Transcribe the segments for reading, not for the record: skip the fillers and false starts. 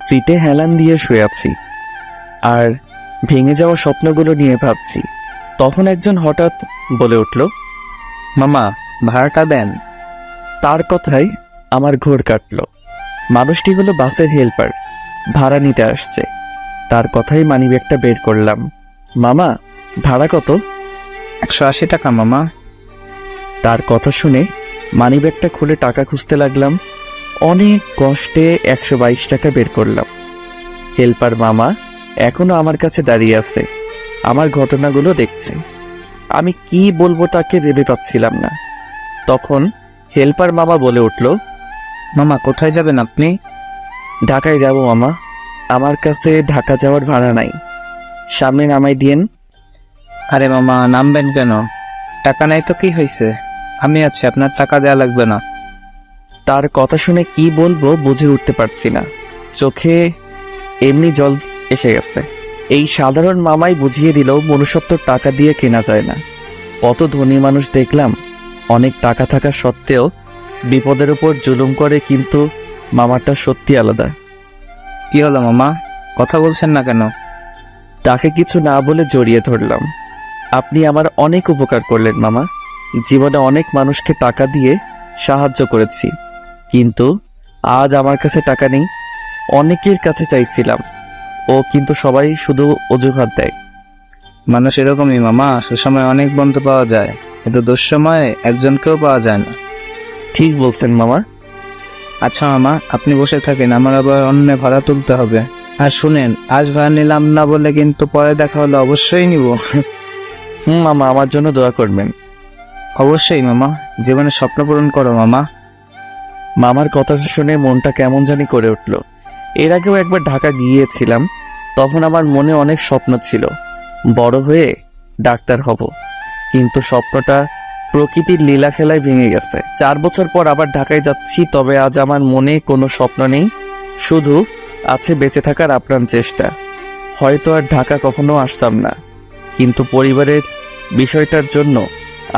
সিটে হেলান দিয়ে শুয়ে আছি আর ভেঙে যাওয়া স্বপ্নগুলো নিয়ে ভাবছি। তখন একজন হঠাৎ বলে উঠল, মামা, ভাড়াটা দেন। তার কথায় আমার ঘোর কাটল। মানুষটি হলো বাসের হেল্পার, ভাড়া নিতে আসছে। তার কথাই মানিব্যাগটা বের করলাম। মামা, ভাড়া কত? 180 টাকা মামা। তার কথা শুনে মানিব্যাগটা খুলে টাকা খুঁজতে লাগলাম। অনেক কষ্টে 122 টাকা বের করলাম। হেল্পার মামা এখনো আমার কাছে দাঁড়িয়ে আছে, আমার ঘটনাগুলো দেখছে। আমি কি বলবো তাকে ভেবে পাচ্ছিলাম না। তখন হেল্পার মামা বলে উঠল, মামা, কোথায় যাবেন আপনি? ঢাকায় যাব মামা, আমার কাছে ঢাকা যাওয়ার ভাড়া নাই, সামনে নামাই দিয়েন। আরে মামা, নামবেন কেন? টাকা নাই তো কি হয়েছে? আমি আছি, আপনার টাকা দেয়া লাগবে না। তার কথা শুনে কি বলবো বুঝে উঠতে পারছি না। চোখে এমনি জল এসে গেছে। এই সাধারণ মামাই বুঝিয়ে দিল মনুষ্যত্ব টাকা দিয়ে কেনা যায় না। কত ধনী মানুষ দেখলাম, অনেক টাকা থাকা সত্ত্বেও বিপদের উপর জুলুম করে, কিন্তু মামাটা সত্যি আলাদা। কি হলো মামা, কথা বলছেন না কেন? তাকে কিছু না বলে জড়িয়ে ধরলাম। আপনি আমার অনেক উপকার করলেন মামা। জীবনে অনেক মানুষকে টাকা দিয়ে সাহায্য করেছি, কিন্তু আজ আমার কাছে টাকা নেই। অনেকের কাছে চাইছিলাম, কিন্তু সবাই শুধু অজুহাত দেয়। মানুষ এরকমই মামা, সুসময় অনেক বন্ধু পাওয়া যায়, কিন্তু দুঃসময়ে একজনকেও পাওয়া যায় না। ঠিক বলছেন মামা। আচ্ছা মামা, আপনি বসে থাকেন, আমার আবার অন্য ভাড়া তুলতে হবে। আর শুনেন, আজ ভাড়া নিলাম না বলে কিন্তু পরে দেখা হলে অবশ্যই নিব। মামা, আমার জন্য দোয়া করবেন। অবশ্যই মামা, জীবনে স্বপ্ন পূরণ করো মামা। মামার কথা শুনে মনটা কেমন জানি করে উঠল। এর আগেও একবার ঢাকা গিয়েছিলাম, তখন আমার মনে অনেক স্বপ্ন ছিল, বড় হয়ে ডাক্তার হব। কিন্তু স্বপ্নটা প্রকৃতির লীলা খেলায় ভেঙে গেছে। 4 বছর পর আবার ঢাকায় যাচ্ছি, তবে আজ আমার মনে কোনো স্বপ্ন নেই, শুধু আছে বেঁচে থাকার আপ্রাণ চেষ্টা। হয়তো আর ঢাকা কখনো আসতাম না, কিন্তু পরিবারের বিষয়টার জন্য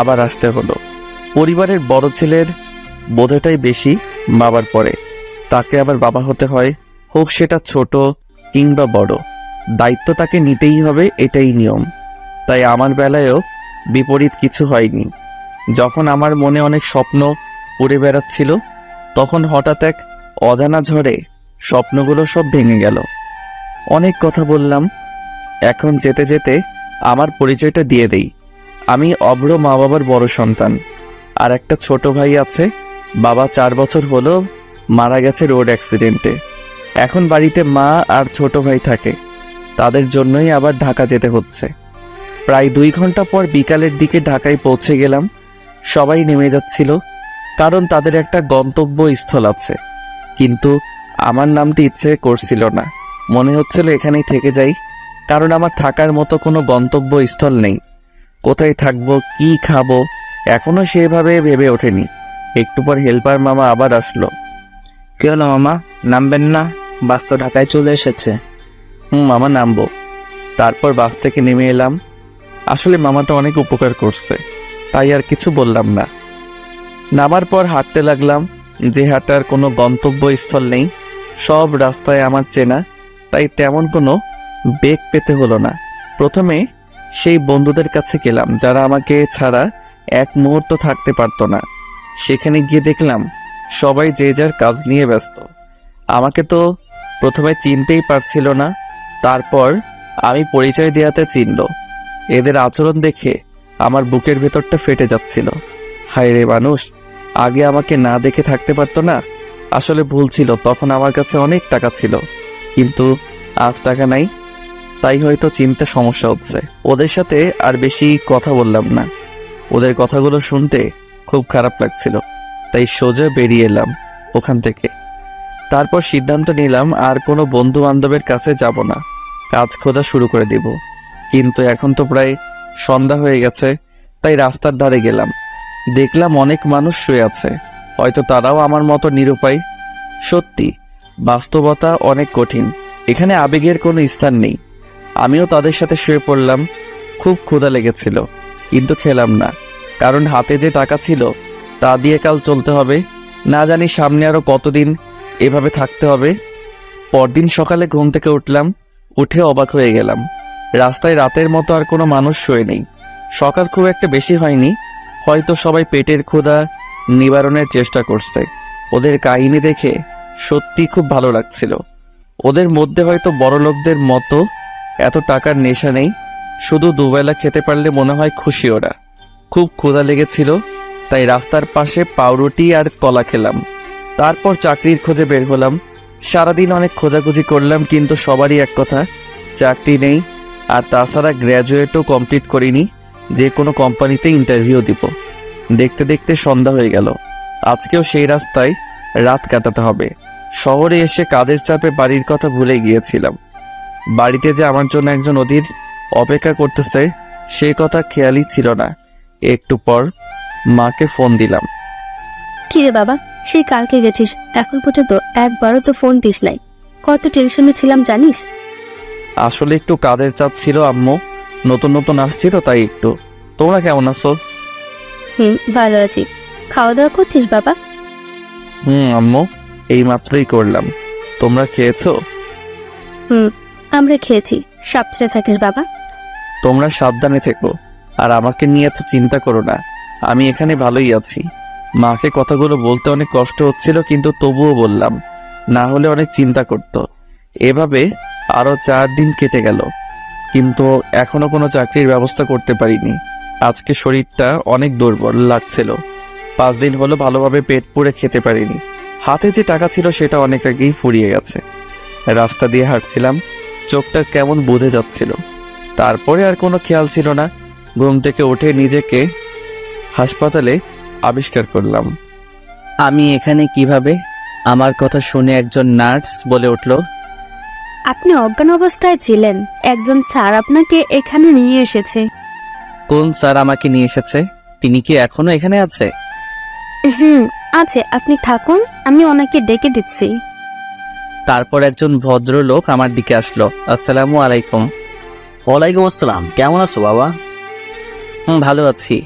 আবার আসতে হলো। পরিবারের বড় ছেলের বোঝাটাই বেশি বাবার পরে, তাকে আবার বাবা হতে হয়, হোক সেটা ছোট কিংবা বড়, দায়িত্ব তাকে নিতেই হবে, এটাই নিয়ম। তাই আমার বেলায়ও বিপরীত কিছু হয়নি। যখন আমার মনে অনেক স্বপ্ন উড়ে বেড়াচ্ছিল, তখন হঠাৎ এক অজানা ঝড়ে স্বপ্নগুলো সব ভেঙে গেল। অনেক কথা বললাম, এখন যেতে যেতে আমার পরিচয়টা দিয়ে দেই। আমি অভ্র মা বাবার বড় সন্তান, আর একটা ছোট ভাই আছে। বাবা 4 বছর হলো মারা গেছে রোড অ্যাক্সিডেন্টে। এখন বাড়িতে মা আর ছোট ভাই থাকে, তাদের জন্যই আবার ঢাকা যেতে হচ্ছে। প্রায় 2 ঘন্টা পর বিকালের দিকে ঢাকায় পৌঁছে গেলাম। সবাই নেমে যাচ্ছিল, কারণ তাদের একটা গন্তব্য স্থল আছে, কিন্তু আমার নামটি ইচ্ছে করছিল না। মনে হচ্ছিল এখানেই থেকে যাই, কারণ আমার থাকার মতো কোনো গন্তব্য স্থল নেই। কোথায় থাকবো, কি খাবো, এখনো সেভাবে ভেবে ওঠেনি। একটু পর হেল্পার মামা আবার আসলো। কি হলো মামা, নামবেন না? বাস তো ঢাকায় চলে এসেছে। মামা, নামবো। তারপর বাস থেকে নেমে এলাম। আসলে মামাটা অনেক উপকার করছে, তাই আর কিছু বললাম না। নামার পর হাঁটতে লাগলাম। যে হাঁটার কোনো গন্তব্যস্থল নেই, সব রাস্তায় আমার চেনা, তাই তেমন কোনো বেগ পেতে হলো না। প্রথমে সেই বন্ধুদের কাছে গেলাম যারা আমাকে ছাড়া এক মুহূর্ত থাকতে পারতো না। সেখানে গিয়ে দেখলাম সবাই যে যার কাজ নিয়ে ব্যস্ত। আমাকে তো প্রথমে চিনতেই পারছিল না, তারপর আমি পরিচয় দেওয়াতে চিনল। এদের আচরণ দেখে আমার বুকের ভেতরটা ফেটে যাচ্ছিল। হায় রে মানুষ, আগে আমাকে না দেখে থাকতে পারতো না। আসলে ভুল ছিল, তখন আমার কাছে অনেক টাকা ছিল, কিন্তু আজ টাকা নাই, তাই হয়তো চিনতে সমস্যা হচ্ছে। ওদের সাথে আর বেশি কথা বললাম না, ওদের কথাগুলো শুনতে খুব খারাপ লাগছিল, তাই সোজা বেরিয়ে এলাম ওখান থেকে। তারপর সিদ্ধান্ত নিলাম আর কোনো বন্ধু বান্ধবের কাছে যাব না, কাজ খোঁজা শুরু করে দিব। কিন্তু এখন তো প্রায় সন্ধ্যা হয়ে গেছে, তাই রাস্তার ধারে গেলাম। দেখলাম অনেক মানুষ শুয়ে আছে, হয়তো তারাও আমার মতো নিরুপায়। সত্যি, বাস্তবতা অনেক কঠিন, এখানে আবেগের কোনো স্থান নেই। আমিও তাদের সাথে শুয়ে পড়লাম। খুব ক্ষুধা লেগেছিল, কিন্তু খেলাম না, কারণ হাতে যে টাকা ছিল তা দিয়ে কাল চলতে হবে। না জানি সামনে আরো কতদিন এভাবে থাকতে হবে। পরদিন সকালে ঘুম থেকে উঠলাম, উঠে অবাক হয়ে গেলাম। রাস্তায় রাতের মতো আর কোনো মানুষ শুয়ে নেই। সকাল খুব একটা বেশি হয়নি, হয়তো সবাই পেটের ক্ষুধা নিবারণের চেষ্টা করছে। ওদের কাহিনী দেখে সত্যি খুব ভালো লাগছিল। ওদের মধ্যে হয়তো বড়লোকদের মতো এত টাকার নেশা নেই, শুধু দুবেলা খেতে পারলে মনে হয় খুশি ওরা। খুব ক্ষুধা লেগেছিল, তাই রাস্তার পাশে পাউরুটি আর কলা খেলাম। তারপর চাকরির খোঁজে বের হলাম। সারাদিন অনেক খোঁজাখুঁজি করলাম, কিন্তু সবারই এক কথা, চাকরি নেই। আর তাছাড়া গ্র্যাজুয়েটও কমপ্লিট করিনি, যে কোনো কোম্পানিতে ইন্টারভিউ দিব। দেখতে দেখতে সন্ধ্যা হয়ে গেল। আজকেও সেই রাস্তায় রাত কাটাতে হবে। শহরে এসে কাজের চাপে বাড়ির কথা ভুলে গিয়েছিলাম। বাড়িতে যে আমার জন্য একজন অধীর অপেক্ষা করতেছে সেই কথা খেয়ালই ছিল না। একটু পর মাকে ফোন দিলাম। কিরে বাবা, সেই কালকে গেছিস, এখন পর্যন্ত একবারও তো ফোন দিস নাই। কত টেনশনে ছিলাম জানিস? আসলে একটু কাজের চাপ ছিল আম্মু, নতুন নতুন আসছি তো তাই একটু। তোমরা কেমন আছো? ভালো আছি। খাওয়া দাওয়া করছিস বাবা? আম্মু, এই মাত্রই করলাম। তোমরা খেয়েছো? আমরা খেয়েছি। সাবধানে থাকিস বাবা। তোমরা সাবধানে থেকো, আর আমাকে নিয়ে এত চিন্তা করো না। আমি এখানে ভালোই আছি। মাকে কথাগুলো বলতে অনেক কষ্ট হচ্ছিল, কিন্তু তবুও বললাম, না হলে অনেক চিন্তা করত। এভাবে আরো 4 দিন কেটে গেল, কিন্তু এখনো কোনো চাকরির ব্যবস্থা করতে পারিনি। আজকে শরীরটা অনেক দুর্বল লাগছিল। 5 দিন হলো ভালোভাবে পেট পুড়ে খেতে পারিনি। হাতে যে টাকা ছিল সেটা অনেক আগেই ফুরিয়ে গেছে। রাস্তা দিয়ে হাঁটছিলাম, চোখটা কেমন বুঝে যাচ্ছিল। তারপরে আর কোনো খেয়াল ছিল না। ঘুম থেকে উঠে নিজেকে হাসপাতালে আবিষ্কার করলাম। আমি এখানে কিভাবে? আমার কথা শুনে একজন নার্স বলে উঠল, আপনি অজ্ঞান অবস্থায় ছিলেন, একজন স্যার আপনাকে এখানে নিয়ে এসেছে। কোন স্যার আমাকে নিয়ে এসেছে? তিনি কি এখনো এখানে আছে? আছে, আপনি থাকুন, আমি ওনাকে ডেকে দিচ্ছি। তারপর একজন ভদ্রলোক আমার দিকে আসলো। আসসালামু আলাইকুম। ওয়ালাইকুম আসসালাম। কেমন আছো বাবা? ভালো আছি।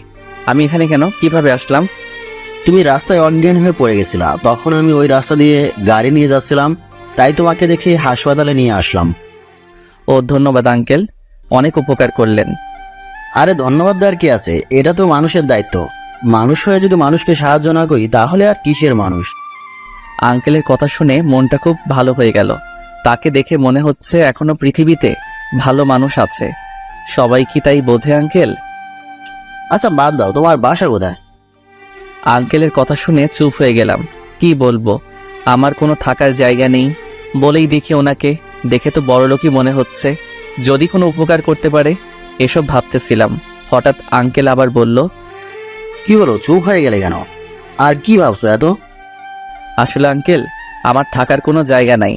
আমি এখানে কেন, কিভাবে আসলাম? তুমি রাস্তায় অজ্ঞান হয়ে পড়ে গেছিলা, তখন আমি ওই রাস্তা দিয়ে গাড়ি নিয়ে যাচ্ছিলাম, তাই তোমাকে দেখে হাসপাতালে নিয়ে আসলাম। ও ধন্যবাদ আঙ্কেল, অনেক উপকার করলেন। আরে ধন্যবাদ দেওয়ার কি আছে, এটা তো মানুষের দায়িত্ব। মানুষ হয়ে যদি মানুষকে সাহায্য না করি তাহলে আর কিসের মানুষ। আঙ্কেলের কথা শুনে মনটা খুব ভালো হয়ে গেল। তাকে দেখে মনে হচ্ছে এখনো পৃথিবীতে ভালো মানুষ আছে। সবাই কি তাই বোঝে আঙ্কেল? আচ্ছা বাদ দাও, তোমার বাসা কোথায়? আঙ্কেলের কথা শুনে চুপ হয়ে গেলাম। কি বলবো, আমার কোনো থাকার জায়গা নেই। বলেই দেখি ওনাকে, দেখে তো বড়লোকই মনে হচ্ছে। যদি কোনো উপকার করতে পারে এসব ভাবতেছিলাম। হঠাৎ আঙ্কেল আবার বলল, কি হলো, চুপ হয়ে গেলে কেন? আর কি ভাবছো এত? আসলে আঙ্কেল, আমার থাকার কোনো জায়গা নাই।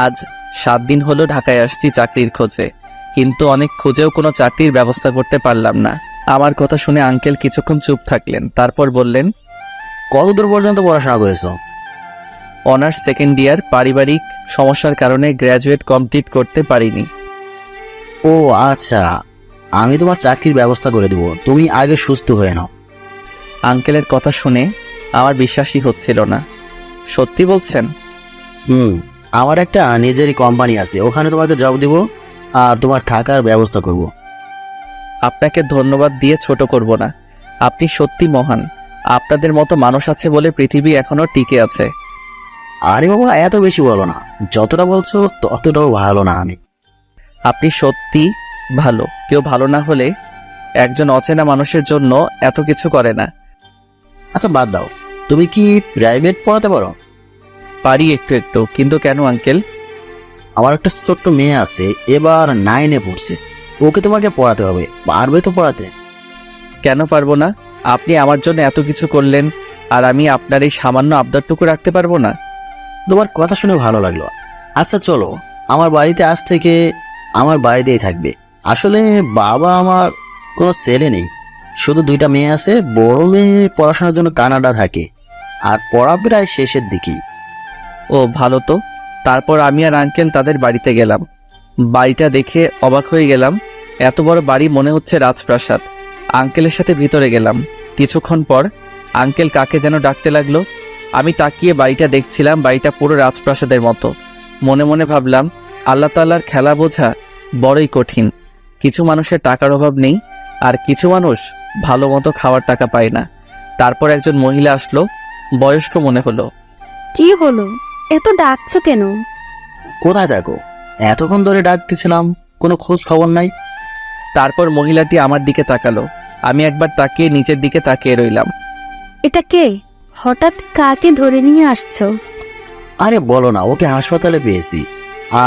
আজ 7 দিন হলো ঢাকায় আসছি চাকরির খোঁজে, কিন্তু অনেক খুঁজেও কোনো চাকরির ব্যবস্থা করতে পারলাম না। আমার কথা শুনে আঙ্কেল কিছুক্ষণ চুপ থাকলেন, তারপর বললেন, কতদূর পর্যন্ত পড়াশোনা করেছো? Honours second year. পারিবারিক সমস্যার কারণে গ্র্যাজুয়েট কমপ্লিট করতে পারিনি। ও আচ্ছা, আমি তোমার চাকরির ব্যবস্থা করে দেবো, তুমি আগে সুস্থ হয়ে নাও। আঙ্কেলের কথা শুনে আমার বিশ্বাসই হচ্ছিল না। সত্যি বলছেন? আমার একটা নিজেরই কোম্পানি আছে, ওখানে তোমাকে জব দিব আর তোমার থাকার ব্যবস্থা করব। আপনাকে ধন্যবাদ দিয়ে ছোট করব না। আপনি সত্যি মহান। আপনাদের মতো মানুষ আছে বলে পৃথিবী এখনো টিকে আছে। আরে বাবা, এত বেশি বলো না, যতটা বলছো ততটাও ভালো না আমি। আপনি সত্যি ভালো। কেউ ভালো না হলে একজন অচেনা মানুষের জন্য এত কিছু করে না। আচ্ছা বাদ দাও, তুমি কি প্রাইভেট পড়াতে পারো? পারি একটু একটু, কিন্তু কেন আঙ্কেল? আমার একটা ছোট্ট মেয়ে আছে, এবার 9-এ পড়ছে, ওকে তোমাকে পড়াতে হবে, পারবে তো পড়াতে? কেন পারবো না? আপনি আমার জন্য এত কিছু করলেন, আর আমি আপনার এই সামান্য আবদারটুকু রাখতে পারবো না? তোমার কথা শুনে ভালো লাগলো। আচ্ছা চলো, আমার বাড়িতে আজ থেকে আমার বাড়িতেই থাকবে। আসলে বাবা আমার কোনো ছেলে নেই, শুধু 2টা মেয়ে আছে। বড় মেয়ে পড়াশোনার জন্য কানাডা থাকে, আর পড়া প্রায় শেষের দিকেই। ও ভালো তো। তারপর আমি আর আঙ্কেল তাদের বাড়িতে গেলাম। বাড়িটা দেখে অবাক হয়ে গেলাম। এত বড় বাড়ি, মনে হচ্ছে রাজপ্রাসাদ। আঙ্কেলের সাথে ভিতরে গেলাম। কিছুক্ষণ পর আঙ্কেল কাকে যেন ডাকতে লাগলো। আমি তাকিয়ে বাড়িটা দেখছিলাম। বাড়িটা পুরো রাজপ্রাসাদের মতো। মনে মনে ভাবলাম, আল্লাহ তাআলার খেলা বোঝা বড়ই কঠিন। কিছু মানুষের টাকার অভাব নেই, আর কিছু মানুষ ভালো মতো খাওয়ার টাকা পায় না। তারপর একজন মহিলা আসলো, বয়স্ক মনে হলো। কি হলো, এত ডাকছো কেন? কোথায় দেখো, এতক্ষণ ধরে ডাকতেছিলাম, কোনো খোঁজ খবর নাই। তারপর মহিলাটি আমার দিকে তাকালো। আমি একবার তাকিয়ে নিচের দিকে তাকিয়ে রইলাম। এটা কে? হঠাৎ কাকে ধরে নিয়ে আসছো? আরে বলো না, ওকে হাসপাতালে পেয়েছি।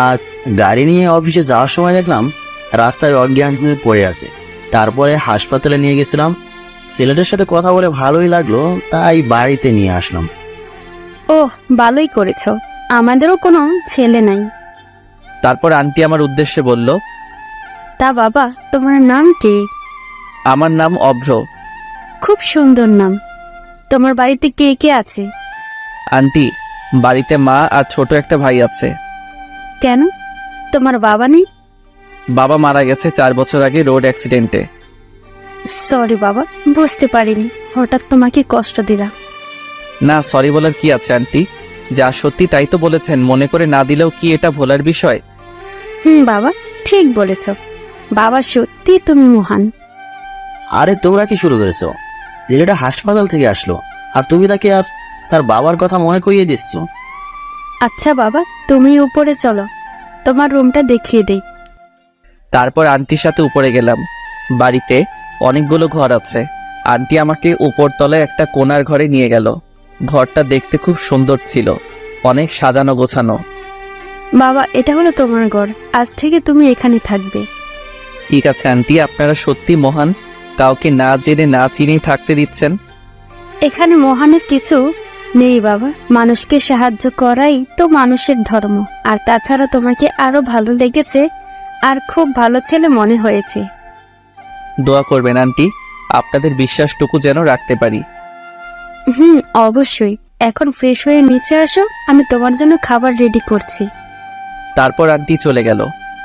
আজ গাড়ি নিয়ে অফিসে যাওয়ার সময় দেখলাম রাস্তায় অজ্ঞান হয়ে পড়ে আছে। তারপরে হাসপাতালে নিয়ে গেছিলাম। ছেলেটার সাথে কথা বলে ভালোই লাগলো, তাই বাড়িতে নিয়ে আসলাম। ওহ, ভালোই করেছো। আমাদেরও কোনো ছেলে নাই। তারপর আন্টি আমার উদ্দেশ্যে বলল, তা বাবা, তোমার নাম কি? আমার নাম অভ্র। খুব সুন্দর নাম। তোমার বাড়িতে কে কে আছে? আন্টি, বাড়িতে মা আর ছোট একটা ভাই আছে। কেন, তোমার বাবা নেই? বাবা মারা গেছে 4 বছর আগে রোড অ্যাক্সিডেন্টে। সরি বাবা, বুঝতে পারিনি, হঠাৎ তোমাকে কষ্ট দিলাম। না, সরি বলার কি আছে আন্টি? যা সত্যি তাই তো বলেছেন, মনে করে না দিলেও কি এটা ভোলার বিষয়? বাবা, ঠিক বলেছ। বাবা, সত্যি তুমি মহান। আরে তোমরা কি শুরু করেছো? ছেলেটা হাসপাতাল থেকে আসলো, আর তুমি তাকে আর তার বাবার কথা মনে করিয়ে দিচ্ছ। আচ্ছা বাবা, তুমি উপরে চলো, তোমার রুমটা দেখিয়ে দেই। তারপর আন্টির সাথে উপরে গেলাম। বাড়িতে অনেকগুলো ঘর আছে। আন্টি আমাকে উপরতলায় একটা কোণার ঘরে নিয়ে গেল। ঘরটা দেখতে খুব সুন্দর ছিল, অনেক সাজানো গোছানো। বাবা, এটা হলো তোমার ঘর, আজ থেকে তুমি এখানে থাকবে। ঠিক আছে আন্টি, আপনারা সত্যি মহান। কাউকে না জেনে না চিনেই থাকতে দিচ্ছেন। এখানে মহানের কিছু নেই বাবা, মানুষকে সাহায্য করাই তো মানুষের ধর্ম। আর তাছাড়া তোমাকে আরো ভালো লেগেছে, আর খুব ভালো ছেলে মনে হয়েছে। দোয়া করবেন আন্টি, আপনাদের বিশ্বাসটুকু যেন রাখতে পারি। অবশ্যই। এখন ফ্রেশ হয়ে নিচে আসো, আমি তোমার জন্য খাবার রেডি করছি। তারপর আন্টি চলে গেল।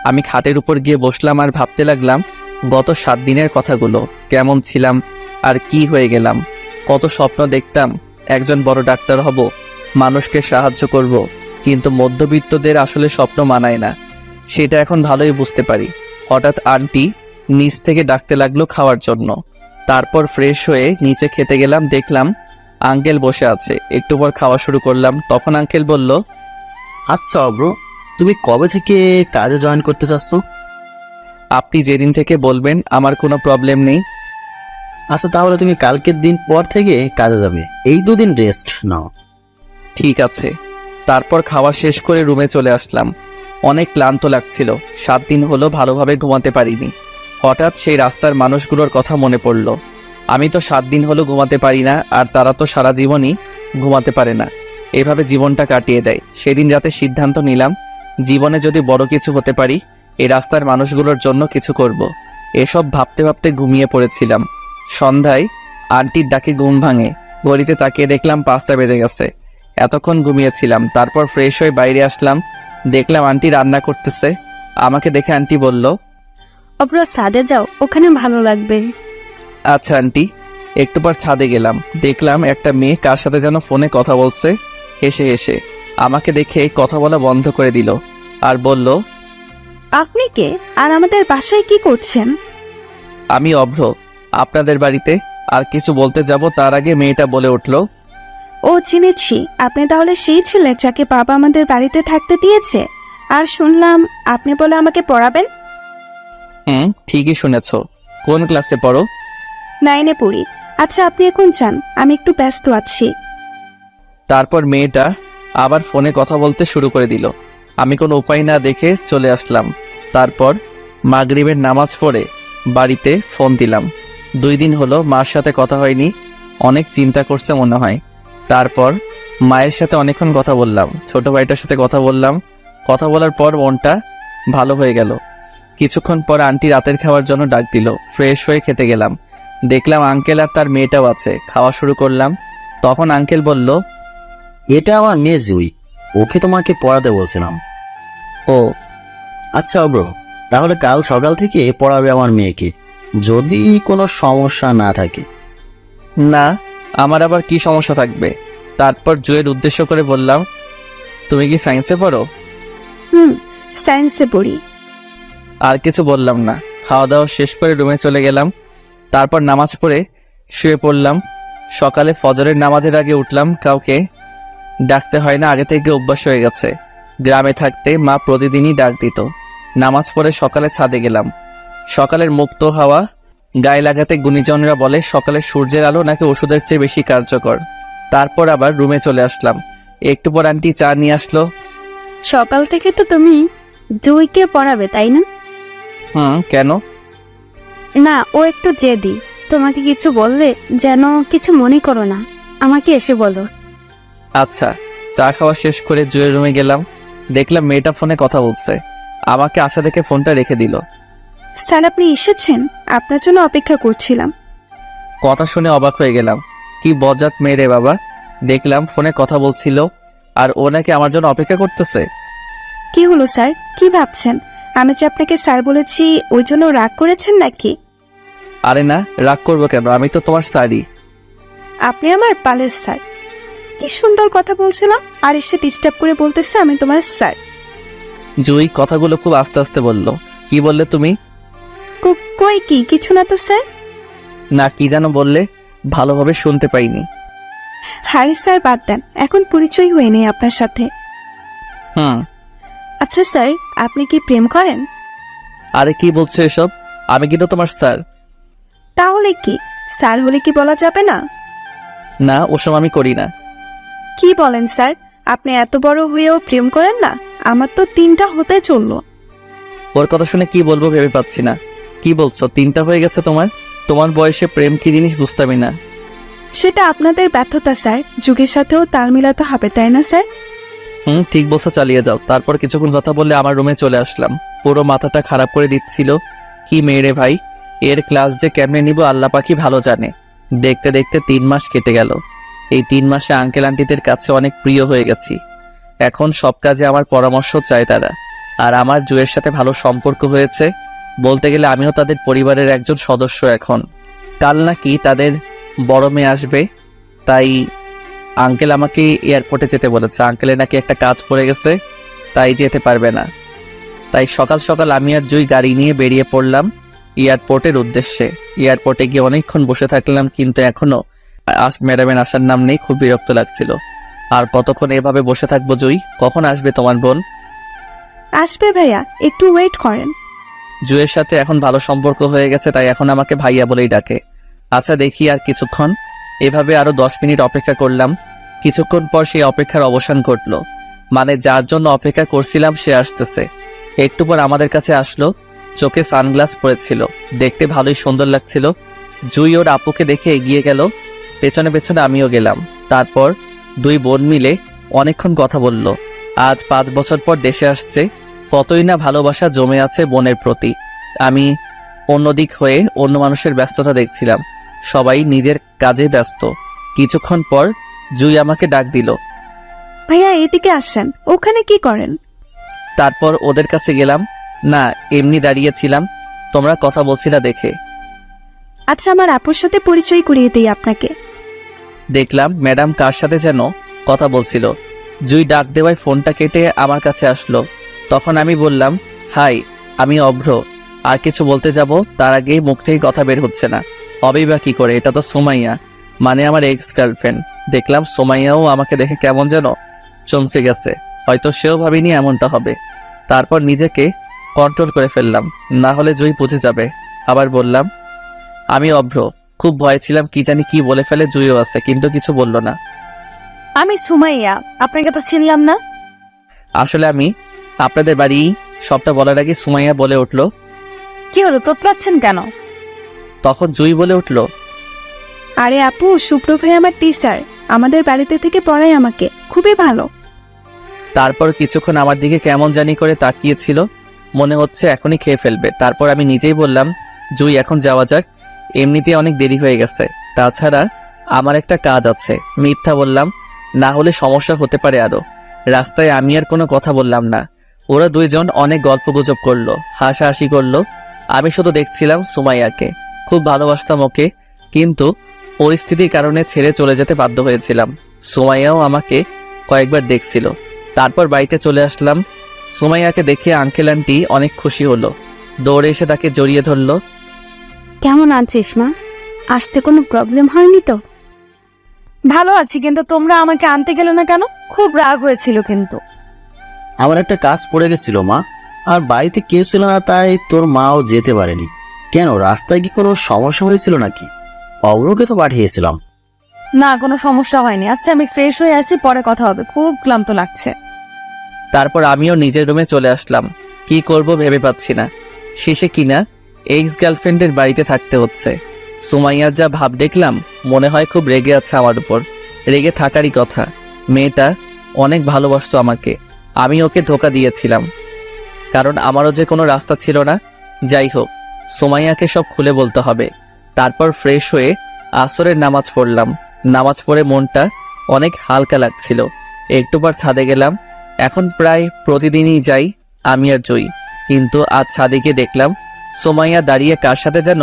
আমি খাটের উপর গিয়ে বসলাম আর ভাবতে লাগলাম গত 7 দিনের কথাগুলো। কেমন ছিলাম আর কি হয়ে গেলাম। কত স্বপ্ন দেখতাম, একজন বড় ডাক্তার হব, মানুষকে সাহায্য করব, কিন্তু মধ্যবিত্তদের আসলে স্বপ্ন মানায় না, সেটা এখন ভালোই বুঝতে পারি। হঠাৎ আন্টি নিচ থেকে ডাকতে লাগলো খাওয়ার জন্য। তারপর ফ্রেশ হয়ে নিচে খেতে গেলাম। দেখলাম আঙ্কেল বসে আছে। একটু পর খাওয়া শুরু করলাম। তখন আঙ্কেল বলল, আচ্ছা অব্র, তুমি কবে থেকে কাজে জয়েন করতে চাচ্ছ? আপনি যেদিন থেকে বলবেন, আমার কোনো প্রবলেম নেই। আচ্ছা, তাহলে তুমি কালকের দিন পর থেকে কাজে যাবে। এই 2 দিন রেস্ট নাও। ঠিক আছে। তারপর খাওয়া শেষ করে রুমে চলে আসলাম। অনেক ক্লান্ত লাগছিল। 7 দিন হলো ভালোভাবে ঘুমাতে পারিনি। হঠাৎ সেই রাস্তার মানুষগুলোর কথা মনে পড়ল। আমি তো 7 দিন হলো ঘুমাতে পারি না, আর তারা তো সারা জীবনই ঘুমাতে পারে না। এভাবে জীবনটা কাটিয়ে দেয়। সেদিন রাতে সিদ্ধান্ত নিলাম, জীবনে যদি বড় কিছু হতে পারি, এই রাস্তার মানুষগুলোর জন্য কিছু করব। এসব ভাবতে ভাবতে ঘুমিয়ে পড়েছিলাম। সন্ধ্যায় আন্টির ডাকে ঘুম ভাঙে। ঘড়িতে তাকিয়ে দেখলাম 5টা বেজে গেছে। এতক্ষণ ঘুমিয়েছিলাম। তারপর ফ্রেশ হয়ে বাইরে আসলাম। দেখলাম আন্টি রান্না করতেছে। আমাকে দেখে আন্টি বলল, অব্র, ছাদে যাও, ওখানে ভালো লাগবে। আচ্ছা আন্টি। একটু পর ছাদে গেলাম। দেখলাম একটা মেয়ে কার সাথে যেন ফোনে কথা বলছে। হেসে হেসে আমাকে দেখে কথা বলা বন্ধ করে দিল আর বলল, আপনি কে, আর আমাদের বাসায় কি করছেন? আমি অভ্র, আপনাদের বাড়িতে। আর কিছু বলতে যাব তার আগে মেয়েটা বলে উঠল, ও, চিনেছি। আপনি তাহলে সেই ছেলে যাকে বাবা আমাদের বাড়িতে থাকতে দিয়েছে। আর শুনলাম আপনি বলে আমাকে পড়াবেন। ঠিকই শুনেছ। কোন ক্লাসে পড়ো? 9-এ পড়ি। আচ্ছা, আপনি এখন যান, আমি একটু ব্যস্ত আছি। তারপর মেয়েটা আবার ফোনে কথা বলতে শুরু করে দিল। আমি কোনো উপায় না দেখে চলে আসলাম। তারপর মাগরিবের নামাজ পড়ে বাড়িতে ফোন দিলাম। 2 দিন হলো মার সাথে কথা হয়নি। অনেক চিন্তা করছে মনে হয়। তারপর মায়ের সাথে অনেকক্ষণ কথা বললাম। ছোট ভাইটার সাথে কথা বললাম। কথা বলার পর মনটা ভালো হয়ে গেল। কিছুক্ষণ পর আন্টি রাতের খাওয়ার জন্য ডাক দিল। ফ্রেশ হয়ে খেতে গেলাম। দেখলাম আঙ্কেল আর তার মেয়েটাও আছে। খাওয়া শুরু করলাম। তখন আঙ্কেল বলল, এটা আমার মেয়ে জুই, ওকে তোমাকে পড়াতে বলছিলাম। ও আচ্ছা অব্র, তাহলে কাল সকাল থেকে পড়াবে আমার মেয়েকে, যদি কোনো সমস্যা না থাকে। না, আমার আবার কি সমস্যা থাকবে? তারপর জুয়ের উদ্দেশ্য করে বললাম, তুমি কি সায়েন্সে পড়ো? হুম, সায়েন্সে পড়ি। আর কিছু বললাম না। খাওয়া দাওয়া শেষ করে রুমে চলে গেলাম। তারপর নামাজ পড়ে শুয়ে পড়লাম। সকালে ফজরের নামাজের আগে উঠলাম, কাউকে ডাকতে হয় না, আগে থেকে অভ্যাস হয়ে গেছে। গ্রামে থাকতে মা প্রতিদিনই ডাক দিত। নামাজ পড়ে সকালে ছাদে গেলাম। সকালের মুক্ত হাওয়া গায়ে লাগাতে গুণীজনরা বলে সকালের সূর্যের আলো নাকি ওষুধের চেয়ে বেশি কার্যকর। তারপর আবার রুমে চলে আসলাম। একটু পর আন্টি চা নিয়ে আসলো। সকাল থেকে তো তুমি জুইকে পড়াবে, তাই না? কেন? না, ও একটু জেদি। তোমাকে কিছু বললে যেন কিছু মনে করো না, আমাকে এসে বলো। আচ্ছা। চা খাওয়া শেষ করে জুয়ের রুমে গেলাম। দেখলাম মেয়েটা ফোনে কথা বলছে। আমাকে আশা দেখে ফোনটা রেখে দিল। স্যার, আপনি এসেছেন? আপনার জন্য অপেক্ষা করছিলাম। কথা শুনে অবাক হয়ে গেলাম। কি বজ্জাত মেয়ে রে বাবা! দেখলাম ফোনে কথা বলছিল আর ও নাকি আমার জন্য অপেক্ষা করতেছে। কি হলো স্যার, কি ভাবছেন? আমি যে আপনাকে স্যার বলেছি, ওই জন্য রাগ করেছেন নাকি? আরে না, রাগ করবো কেন? আমি তো তোমার স্যারই। আপনি আমার পালের স্যার। কি সুন্দর কথা বলছিলাম, আর এসে ডিস্টার্ব করে বলতেছে আমি তোমার স্যার। জুই কথাগুলো খুব আস্তে আস্তে বলল। কি বললে তুমি? কই কি কিছু না তো স্যার। না, কি যেন বললে, ভালোভাবে শুনতে পাইনি। হারি স্যার, বাদ দেন, এখন পরিচয় হয়ে নেই আপনার সাথে। আচ্ছা স্যার, আপনি কি প্রেম করেন? আরে কি বলছো এসব? আমি কিন্তু তোমার স্যার। তাহলে কি স্যার হলে কি বলা যাবে না? না, ওসব আমি করি না। কি বলেন স্যার, আপনি এত বড় হয়েও প্রেম করেন না? আমার তো 3টা হতে চললো। ওর কথা শুনে কি বলবো ভেবে পাচ্ছি না। কি বলছো? 3টা হয়ে গেছে তোমার? তোমার বয়সে প্রেম কি জিনিস বুঝতামই না। সেটা আপনাদের ব্যর্থতা স্যার, যুগের সাথেও তাল মিলাতে হবে, তাই না স্যার? ঠিক বলছো, চালিয়ে যাও। তারপর কিছুক্ষণ কথা বললে আমার রুমে চলে আসলাম। পুরো মাথাটা খারাপ করে দিচ্ছিল। কি মেয়েরে ভাই, এর ক্লাস যে কেমনে নিব আল্লাহ পাকি ভালো জানে। দেখতে দেখতে 3 মাস কেটে গেল। এই 3 মাসে আঙ্কেল আন্টিদের কাছে অনেক প্রিয় হয়ে গেছি। এখন সব কাজে আমার পরামর্শ চায় তারা। আর আমার জুয়ের সাথে ভালো সম্পর্ক হয়েছে। বলতে গেলে আমিও তাদের পরিবারের একজন সদস্য এখন। কাল নাকি তাদের বড় মেয়ে আসবে, তাই আঙ্কেল আমাকে এয়ারপোর্টে যেতে বলেছে। আঙ্কেলের নাকি একটা কাজ পড়ে গেছে, তাই যেতে পারবে না। তাই সকাল সকাল আমি আর জুই গাড়ি নিয়ে বেরিয়ে পড়লাম এয়ারপোর্টের উদ্দেশ্যে। এয়ারপোর্টে গিয়ে অনেকক্ষণ বসে থাকলাম, কিন্তু এখনো ম্যাডামের আসার নাম নেই। খুব বিরক্ত লাগছিল। আর কতক্ষণ এভাবে বসে থাকবো জুই? কখন আসবে তোমার বোন? আসবে ভাইয়া, একটু ওয়েট করেন। জুয়ের সাথে এখন ভালো সম্পর্ক হয়ে গেছে, তাই এখন আমাকে ভাইয়া বলেই ডাকে। আচ্ছা দেখি আর কিছুক্ষণ। এভাবে আরো 10 মিনিট অপেক্ষা করলাম। কিছুক্ষণ পর সেই অপেক্ষার অবসান ঘটলো। মানে যার জন্য অপেক্ষা করছিলাম সে আসতেছে। একটু পর আমাদের কাছে আসলো। চোখে সানগ্লাস পরেছিল, দেখতে ভালোই সুন্দর লাগছিল। জুই ওর আপুকে দেখে এগিয়ে গেল। পেছনে পেছনে আমিও গেলাম। তারপর 2 বোন মিলে অনেকক্ষণ কথা বলল। আজ 5 বছর পর দেশে আসছে। কতই না ভালোবাসা জমে আছে বোনের প্রতি। আমি অন্যদিক হয়ে অন্য মানুষের ব্যস্ততা দেখছিলাম। সবাই নিজের কাজে ব্যস্ত। কিছুক্ষণ পর জুই আমাকে ডাক দিল। ভাইয়া এদিকে আসেন, ওখানে কি করেন? তারপর ওদের কাছে গেলাম। না, এমনি দাঁড়িয়েছিলাম, তোমরা কথা বলছিলা দেখে। আচ্ছা, আমার আপুর সাথে পরিচয় করিয়ে দিই আপনাকে। দেখলাম ম্যাডাম কার সাথে যেন কথা বলছিল। জুই ডাক দেওয়ায় ফোনটা কেটে আমার কাছে আসলো। তখন আমি বললাম, হাই, আমি অভ্র। আর কিছু বলতে যাব, তার আগেই মুখ থেকে কথা বের হচ্ছে না। হবেই বা কি করে, এটা তো সোমাইয়া, মানে আমার এক্স গার্লফ্রেন্ড। দেখলাম সোমাইয়াও আমাকে দেখে কেমন যেন চমকে গেছে। হয়তো সেও ভাবিনি এমনটা হবে। তারপর নিজেকে কন্ট্রোল করে ফেললাম, না হলে জুই বুঝে যাবে। আবার বললাম, আমি অভ্র। খুব ভয় ছিলাম কি জানি কি বলে ফেলে। জুইও আছে, কিন্তু কিছু বলল না। আমি সুমাইয়া, আপনাকে তো চিনলাম না। আসলে আমি আপনাদের বাড়ি। সবটা বলার আগে সুমাইয়া বলে উঠল। কি হলো, তোতলাচ্ছেন কেন? তখন জুই বলে উঠল, আরে আপু, শুভ্র ভাই আমার টিচার, আমাদের বাড়িতে থেকে পড়ায় আমাকে, খুবই ভালো। তারপর কিছুক্ষণ আমার দিকে কেমন জানি করে তাকিয়েছিল, মনে হচ্ছে এখনই খেয়ে ফেলবে। তারপর আমি নিজেই বললাম, জুই এখন যাওয়া যাক, এমনিতে অনেক দেরি হয়ে গেছে। তাছাড়া আমার একটা কাজ আছে। মিথ্যা বললাম, না হলে সমস্যা হতে পারে আরো। রাস্তায় আমি আর কোনো কথা বললাম না। ওরা 2 জন অনেক গল্পগুজব করলো, হাসাহাসি করলো। আমি শুধু দেখছিলাম সুমাইয়াকে। খুব ভালোবাসতাম ওকে, কিন্তু পরিস্থিতির কারণে ছেড়ে চলে যেতে বাধ্য হয়েছিলাম। সুমাইয়াও আমাকে কয়েকবার দেখছিল। তারপর বাড়িতে চলে আসলাম। সুমাইয়াকে দেখে আঙ্কেল আন্টি অনেক খুশি হলো, দৌড়ে এসে তাকে জড়িয়ে ধরলো। কেমন আছিস মা? আসতে কোনো প্রবলেম হয়নি তো? ভালো আছি, কিন্তু তোমরা আমাকে আনতে গেলে না কেন? খুব রাগ হয়েছিল কিন্তু। আমার একটা কাজ পড়ে গেছিল মা, আর বাড়িতে কেউ ছিল না, তাই তোর মাও যেতে পারেনি। কেন, রাস্তায় কি কোনো সমস্যা হয়েছিল নাকি? অগ্রকে তো পাঠিয়েছিলাম। না, কোনো সমস্যা হয়নি। আচ্ছা, আমি ফ্রেশ হয়ে আসি, পরে কথা হবে, খুব ক্লান্ত লাগছে। তারপর আমিও নিজের রুমে চলে আসলাম। কি করব ভেবে পাচ্ছি না। শেষে কিনা এক্স গার্লফ্রেন্ডের বাড়িতে থাকতে হচ্ছে। সুমাইয়ার যা ভাব দেখলাম, মনে হয় খুব রেগে আছে আমার উপর। রেগে থাকারই কথা। মেয়েটা অনেক ভালোবাসতো আমাকে, আমি ওকে ধোকা দিয়েছিলাম, কারণ আমারও যে কোনো রাস্তা ছিল না। যাই হোক, সুমাইয়াকে সব খুলে বলতে হবে। তারপর ফ্রেশ হয়ে আসরের নামাজ পড়লাম। নামাজ পড়ে মনটা অনেক হালকা লাগছিল। একটুবার ছাদে গেলাম। এখন প্রায় প্রতিদিনই যাই আমি আর জয়ী, কিন্তু আজ ছাদে গিয়ে দেখলাম সুমাইয়া দাঁড়িয়ে কার সাথে যেন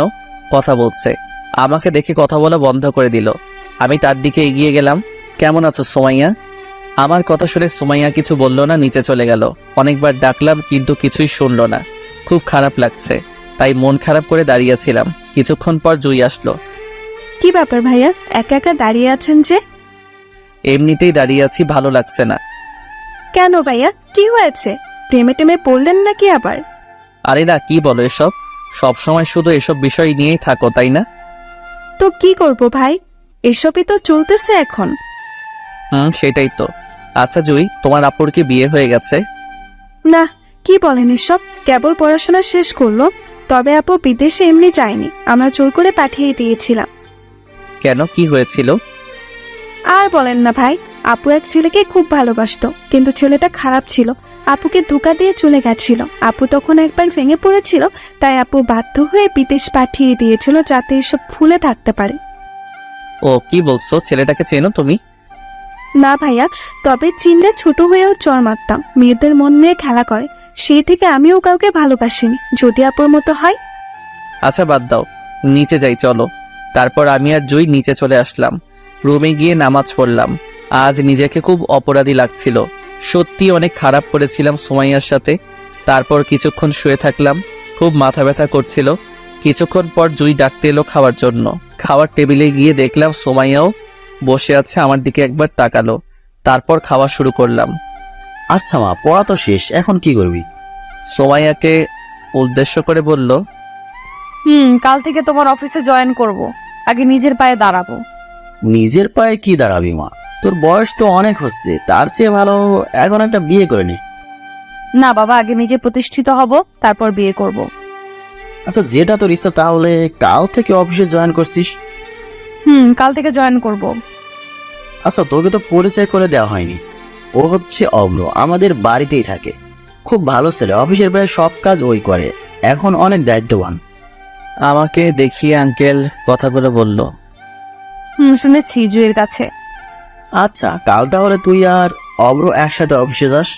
কথা বলছে। আমাকে দেখে কথা বলা বন্ধ করে দিল। আমি তার দিকে এগিয়ে গেলাম। কেমন আছো সুমাইয়া? আমার কথা শুনে সুমাইয়া কিছু বলল না, নিচে চলে গেল। অনেকবার ডাকলাম কিন্তু কিছুই শুনলো না। খুব খারাপ লাগছে, তাই মন খারাপ করে দাঁড়িয়েছিলাম। কিছুক্ষণ পর জুই আসলো। কি ব্যাপার ভাইয়া, একা একা দাঁড়িয়ে আছেন যে? এমনিতেই দাঁড়িয়ে আছি, ভালো লাগছে না। কেন ভাইয়া, কি হয়েছে? প্রেমে টেমে পড়লেন নাকি আবার? আরে না, কি বলো এসব? সবসময় শুধু এসব বিষয় নিয়েই থাকো, তাই না? তো কি করব ভাই, এসবই তো চলতেছে এখন। সেটাই তো। আচ্ছা জুই, তোমার আপুর কি বিয়ে হয়ে গেছে? না, কি বলেন এসব? কেবল পড়াশোনা শেষ করলো। তবে আপু বিদেশে এমনি যায়নি, আমরা জোর করে পাঠিয়ে দিয়েছিলাম। কেন, কি হয়েছিল? আর বলেন না ভাই, আপু এক ছেলেকে খুব ভালোবাসতো, কিন্তু ছেলেটা খারাপ ছিল। আপুকে ধোঁকা দিয়ে চলে গেছিল। আপু তখন একবার ভেঙে পড়েছিল, তাই আপু বাধ্য হয়ে বিদেশ পাঠিয়ে দিয়েছিল, যাতে এসব ভুলে থাকতে পারে। ও, কি বলছো? ছেলেটাকে চেনো তুমি? না ভাইয়া, তবে চিনলে ছোট হয়েও চর মারতাম। মেয়েদের মন নিয়ে খেলা করে, সেই থেকে আমিও কাউকে ভালোবাসিনি, যদি আপুর মতো হয়। আচ্ছা বাদ দাও, নিচে যাই চলো। তারপর আমি আর জুই নিচে চলে আসলাম। রুমে গিয়ে নামাজ পড়লাম। আজ নিজেকে খুব অপরাধী লাগছিল। সত্যি অনেক খারাপ করেছিলাম সুমাইয়ার সাথে। তারপর কিছুক্ষণ শুয়ে থাকলাম, খুব মাথা ব্যথা করছিল। কিছুক্ষণ পর জুই ডাকতে এলো খাওয়ার জন্য। খাওয়ার টেবিলে গিয়ে দেখলাম সুমাইয়াও বসে আছে, আমার দিকে একবার তাকালো। তারপর খাওয়া শুরু করলাম। আচ্ছা মা, পড়া তো শেষ, এখন কি করবি? সুমাইয়াকে উদ্দেশ্য করে বলল, কাল থেকে তোমার অফিসে জয়েন করব। আগে নিজের পায়ে দাঁড়াবো। নিজের পায়ে কি দাঁড়াবি মা? তোর বয়স তো অনেক হচ্ছে, তার চেয়ে ভালো এখন একটা বিয়ে করে নে। না বাবা, আগে নিজে প্রতিষ্ঠিত হব, তারপর বিয়ে করব। আচ্ছা, যেটা তোর ইচ্ছা, তাহলে কাল থেকে অফিসে জয়েন করছিস? কাল থেকে জয়েন করব। আচ্ছা, তোকে তো পরিচয় করে দেওয়া হয়নি। ও হচ্ছে অগ্র, আমাদের বাড়িতেই থাকে। খুব ভালো ছেলে, অফিসের প্রায় সব কাজ ওই করে, এখন অনেক দায়িত্ববান। আমাকে দেখিয়ে আঙ্কেল কথাগুলো বলল। শুনেছি জুয়ের কাছে। আচ্ছা, কাল তাহলে তুই আর অগ্র একসাথে অফিসে যাস,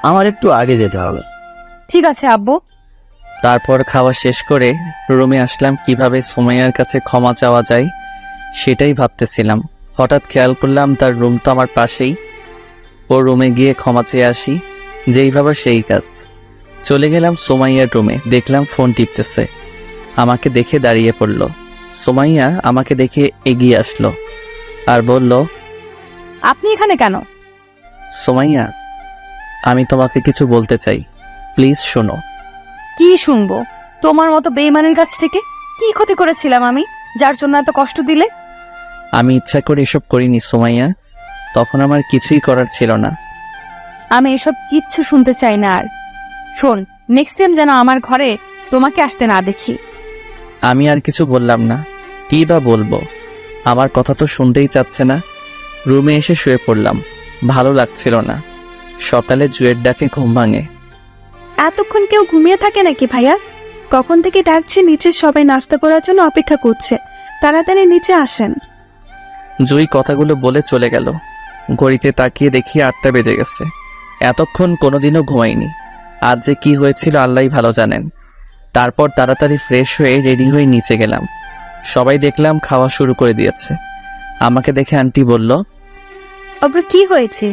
আমার একটু আগে যেতে হবে। ঠিক আছে আব্বু। তারপর খাওয়া শেষ করে রুমে আসলাম। কিভাবে সুমাইয়ার কাছে ক্ষমা চাওয়া যায় সেটাই ভাবতেছিলাম। হঠাৎ খেয়াল করলাম তার রুম তো আমার পাশেই। ওর রুমে গিয়ে ক্ষমা চেয়ে আসি, যেই ভাবা সেই কাজ। চলে গেলাম সুমাইয়ার রুমে, দেখলাম ফোন টিপতেছে। আমাকে দেখে দাঁড়িয়ে পড়ল। সুমাইয়া আমাকে দেখে এগিয়ে আসলো আর বলল, আপনি এখানে কেন? সুমাইয়া, আমি তোমাকে কিছু বলতে চাই, প্লিজ শোনো। কি শুনবো? তোমার মতো বেঈমানের কাছ থেকে? কি ক্ষতি করেছিলাম আমি, যার জন্য এত কষ্ট দিলে? আমি ইচ্ছা করে এসব করিনি সুমাইয়া, তখন আমার কিছুই করার ছিল না। আমি এসব কিচ্ছু শুনতে চাই না। আর শোন, নেক্সট টাইম যেন আমার ঘরে তোমাকে আসতে না দেখি। আমি আর কিছু বললাম না। কি বা বলবো, আমার কথা তো শুনতেই চাচ্ছে না। রুমে এসে শুয়ে পড়লাম, ভালো লাগছিল না। সকালে জুয়ের ডাকে ঘুম ভাঙে। এতক্ষণ কেউ ঘুমিয়ে থাকে নাকি ভাইয়া? কখন থেকে ডাকছে, নিচে সবাই নাস্তা করার জন্য অপেক্ষা করছে, তাড়াতাড়ি নিচে আসেন। জুই কথাগুলো বলে চলে গেল। ঘড়িতে তাকিয়ে দেখি 8টা বেজে গেছে। এতক্ষণ কোনোদিনও ঘুমাইনি। আজ যে কি হয়েছিল আল্লাহই ভালো জানেন। তারপর তাড়াতাড়ি ফ্রেশ হয়ে রেডি হয়ে নিচে গেলাম। সবাই দেখলাম খাওয়া শুরু করে দিয়েছে। আমাকে দেখে আন্টি বলল, অব্র কি হয়েছে?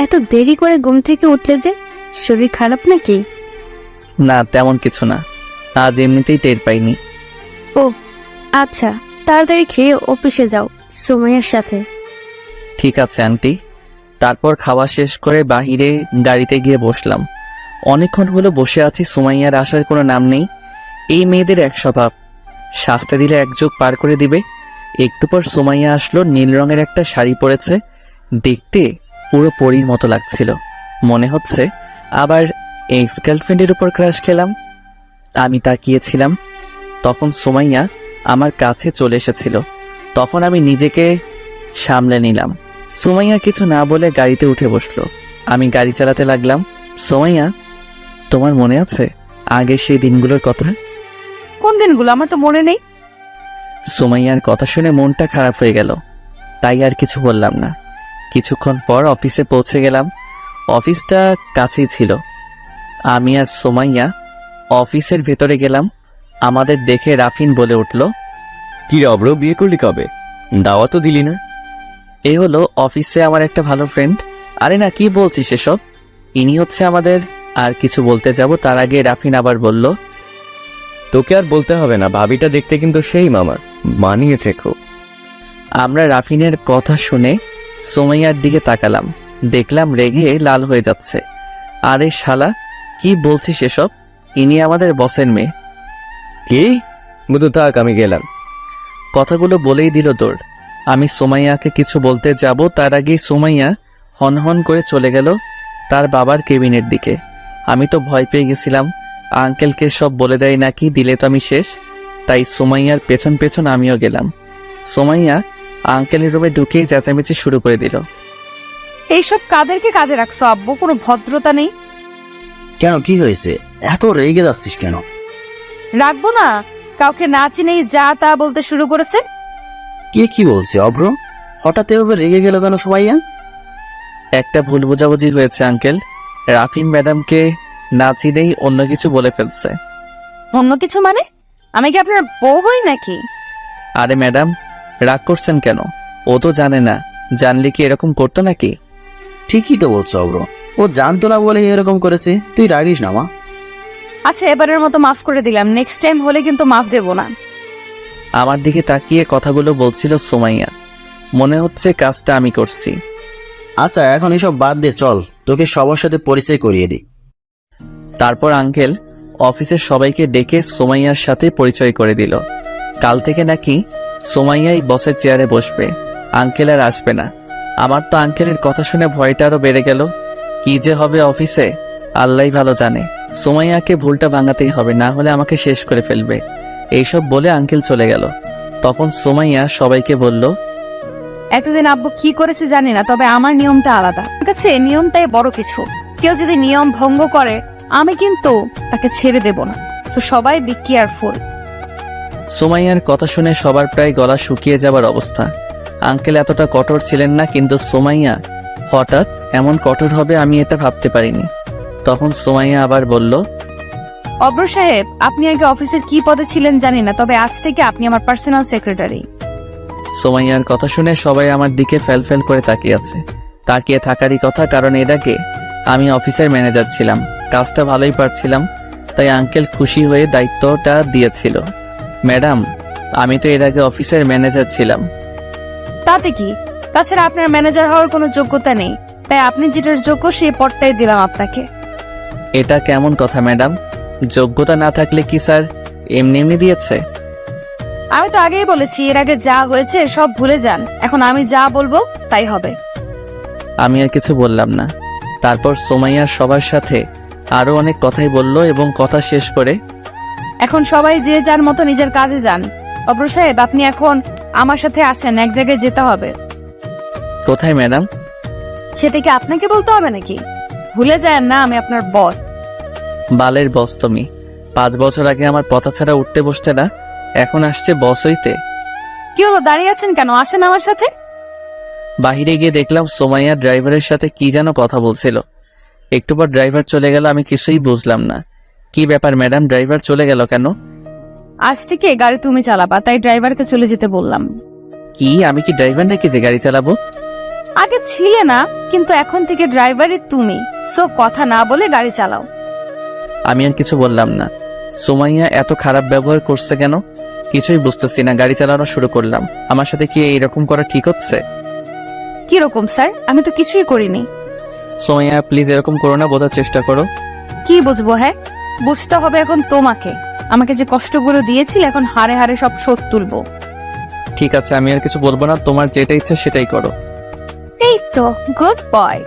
এত দেরি করে ঘুম থেকে উঠলে যে, শরীর খারাপ নাকি? না তেমন কিছু না, আজ এমনিতেই টের পাইনি। আচ্ছা, তাড়াতাড়ি খেয়ে অফিসে যাও সুমাইয়ার সাথে। ঠিক আছে আন্টি। তারপর খাওয়া শেষ করে বাহিরে গাড়িতে গিয়ে বসলাম। অনেকক্ষণ হলো বসে আছি, সুমাইয়ার আসার কোনো নাম নেই। এই মেয়েদের এক স্বভাব, শাস্তি দিলে এক যুগ পার করে দিবে। একটু পর সুমাইয়া আসলো, নীল রঙের একটা শাড়ি পরেছে, দেখতে পুরো পরীর মতো লাগছিল। মনে হচ্ছে আবার এক্স গার্লফ্রেন্ডের উপর ক্রাশ খেলাম। আমি তাকিয়েছিলাম, তখন সুমাইয়া আমার কাছে চলে এসেছিল। তখন আমি নিজেকে সামলে নিলাম। সুমাইয়া কিছু না বলে গাড়িতে উঠে বসলো। আমি গাড়ি চালাতে লাগলাম। সুমাইয়া, তোমার মনে আছে আগে সেই দিনগুলোর কথা? কোন দিনগুলো? আমার তো মনে নেই। সুমাইয়ার কথা শুনে মনটা খারাপ হয়ে গেল, তাই আর কিছু বললাম না। কিছুক্ষণ পর অফিসে পৌঁছে গেলাম। অফিসটা কাছেই ছিল। আমি আর সুমাইয়া অফিসের ভেতরে গেলাম। আমাদের দেখে রাফিন বলে উঠল, কি রে অব্র, বিয়ে করলি কবে? দাওয়া তো দিলি না। এই হলো অফিসে আমার একটা ভালো ফ্রেন্ড। আরে না, কি বলছিস এসব? ইনি হচ্ছে আমাদের। আর কিছু বলতে যাব তার আগে রাফিন আবার বলল, তোকে আর বলতে হবে না, ভাবিটা দেখতে কিন্তু সেই মামার, মানিয়েছে খুব। আমরা রাফিনের কথা শুনে সুমাইয়ার দিকে তাকালাম, দেখলাম রেগে লাল হয়ে যাচ্ছে। আরে শালা, কি বলছিস এসব? ইনি আমাদের বসের মেয়ে। কি? বুধু থাক, আমি গেলাম। কথাগুলো বলেই দিল দৌড়। আমি সুমাইয়াকে কিছু বলতে যাব তার আগেই সুমাইয়া হনহন করে চলে গেল তার বাবার কেবিনের দিকে। আমি তো ভয় পেয়ে গেছিলাম, আঙ্কেলকে সব বলে দেয় নাকি, দিলে তো আমি শেষ। তাই সুমাইয়ার পেছন পেছন আমিও গেলাম। সুমাইয়া আঙ্কেলের রুমে ঢুকেই চেঁচামেচি শুরু করে দিল। এইসব কাদেরকে কাজে রাখছো আব্বু? কোনো ভদ্রতা নেই। কেন, কি হয়েছে? এত রেগে যাচ্ছিস কেন? রাখবো না? কাউকে না চিনেই যা তা বলতে শুরু করেছে। কে কি বলছে অব্র? হঠাৎ এভাবে রেগে গেল কেন সুমাইয়া? একটা ভুল বোঝাবুঝি হয়েছে আঙ্কেল। রাফিন ম্যাডামকে না চিনেই অন্য কিছু বলে ফেলছে। অন্য কিছু মানে? আমি কি আপনার বউ হই নাকি? আরে ম্যাডাম, রাগ করছেন কেন? ও তো জানে না, জানলে কি এরকম করতো নাকি? ঠিকই তো বলছো অব্র, ও জানতো না বলে এরকম করেছে। তুই রাগিস না মা। আচ্ছা, এবারের মতো মাফ করে দিলাম, নেক্সট টাইম হলে কিন্তু মাফ দেব না। আমার দিকে তাকিয়ে কথাগুলো বলছিল সুমাইয়া। মনে হচ্ছে কাজটা আমি করছি। আচ্ছা, এখন এসব বাদ দে, চল তোকে সবার সাথে পরিচয় করিয়ে দিই। তারপর আঙ্কেল অফিসের সবাইকে ডেকে সুমাইয়ার সাথে পরিচয় করে দিল। কাল থেকে নাকি সুমাইয়াই বসের চেয়ারে বসবে, আঙ্কেল আর আসবে না। আমার তো আঙ্কেলের কথা শুনে ভয়টা আরো বেড়ে গেল। কি যে হবে অফিসে আল্লাহই ভালো জানে। সুমাইয়াকে ভুলটা ভাঙাতেই হবে, না হলে আমাকে শেষ করে ফেলবে। এইসব বলে আঙ্কেল চলে গেল। তখন সুমাইয়া সবাইকে বলল, এতদিন আব্বু কি করেছে জানি না, তবে আমার নিয়মটা আলাদা। আমার কাছে নিয়মটাই বড় কিছু। কেউ যদি নিয়ম ভঙ্গ করে আমি কিন্তু তাকে ছেড়ে দেব না। তো সবাই বি কেয়ারফুল। সুমাইয়ার কথা শুনে সবার প্রায় গলা শুকিয়ে যাবার অবস্থা। আঙ্কেল এতটা কঠোর ছিলেন না, কিন্তু সুমাইয়া হঠাৎ এমন কঠোর হবে আমি এটা ভাবতে পারিনি। তখন সুমাইয়া আবার বলল, অব্র সাহেব, আপনি আগে অফিসের কি পদে ছিলেন জানি না, তবে আজ থেকে আপনি আমার পার্সোনাল সেক্রেটারি। সুমাইয়ার কথা শুনে সবাই আমার দিকে ফেল করে তাকিয়ে আছে। তাকিয়ে থাকারই কথা, কারণ এর আগে আমি অফিসের ম্যানেজার ছিলাম, কাজটা ভালোই পারছিলাম। তাই আঙ্কেল খুশি হয়ে দায়িত্বটা দিয়েছিল। ম্যাডাম, আমি তো এর আগে অফিসের ম্যানেজার ছিলাম। তাতে কি? তাছাড়া আপনার ম্যানেজার হওয়ার কোনো যোগ্যতা নেই, তাই আপনি যেটার যোগ্য সেই পদটাই দিলাম আপনাকে। এটা কেমন কথা ম্যাডাম? যোগ্যতা না থাকলে কি স্যার এমনি এমনি দিয়েছে? আমি তো আগেই বলেছি, এর আগে যা হয়েছে সব ভুলে যান। এখন আমি যা বলবো তাই হবে। আমি আর কিছু বললাম না। তারপর সুমাইয়া সবার সাথে আরো অনেক কথাই বলল এবং কথা শেষ করে, এখন সবাই যে যার মতো নিজের কাজে যান। অব্র সাহেব, আপনি এখন আমার সাথে আসেন, এক জায়গায় যেতে হবে। কোথায় ম্যাডাম? সেটা কি আপনাকে বলতে হবে নাকি? ভুলে যায় না আমি আপনার বস। বালের বস তুমি। 5 বছর আগে আমার পথা ছাড়া উঠতে বসতে না, এখন আসছে বস হইতে। কি হলো, দাঁড়িয়ে আছেন কেন? আসেন আমার সাথে। বাহিরে গিয়ে দেখলাম সুমাইয়া ড্রাইভারের সাথে কি যেন কথা বলছিল। একটু পর ড্রাইভার চলে গেল, আমি কিছুই বুঝলাম না। কি ব্যাপার ম্যাডাম, ড্রাইভার চলে গেল কেন? আজ থেকে গাড়ি তুমি চালাবা, তাই ড্রাইভারকে চলে যেতে বললাম। কি আমি কি ড্রাইভার নাকি যে গাড়ি চালাবো? আগে ছিলে না, কিন্তু এখন থেকে ড্রাইভারই তুমি। সো কথা না বলে গাড়ি চালাও। আমি আর কিছু বললাম না। সুমাইয়া এত খারাপ ব্যবহার করছে কেন কিছুই বুঝতেছি না। গাড়ি চালানো শুরু করলাম। আমার সাথে কি এইরকম করা ঠিক হচ্ছে? কিরকম স্যার? আমি তো কিছুই করিনি। সুমাইয়া প্লিজ এরকম করো না, বোঝার চেষ্টা করো। কি বুঝবো? হ্যাঁ, বুঝতে হবে এখন তোমাকে। আমাকে যে কষ্টগুলো দিয়েছিল, এখন হারে হারে সব শোধ তুলবো। ঠিক আছে, আমি আর কিছু বলবো না, তোমার যেটা ইচ্ছা সেটাই করো। এই তো গুড বয়।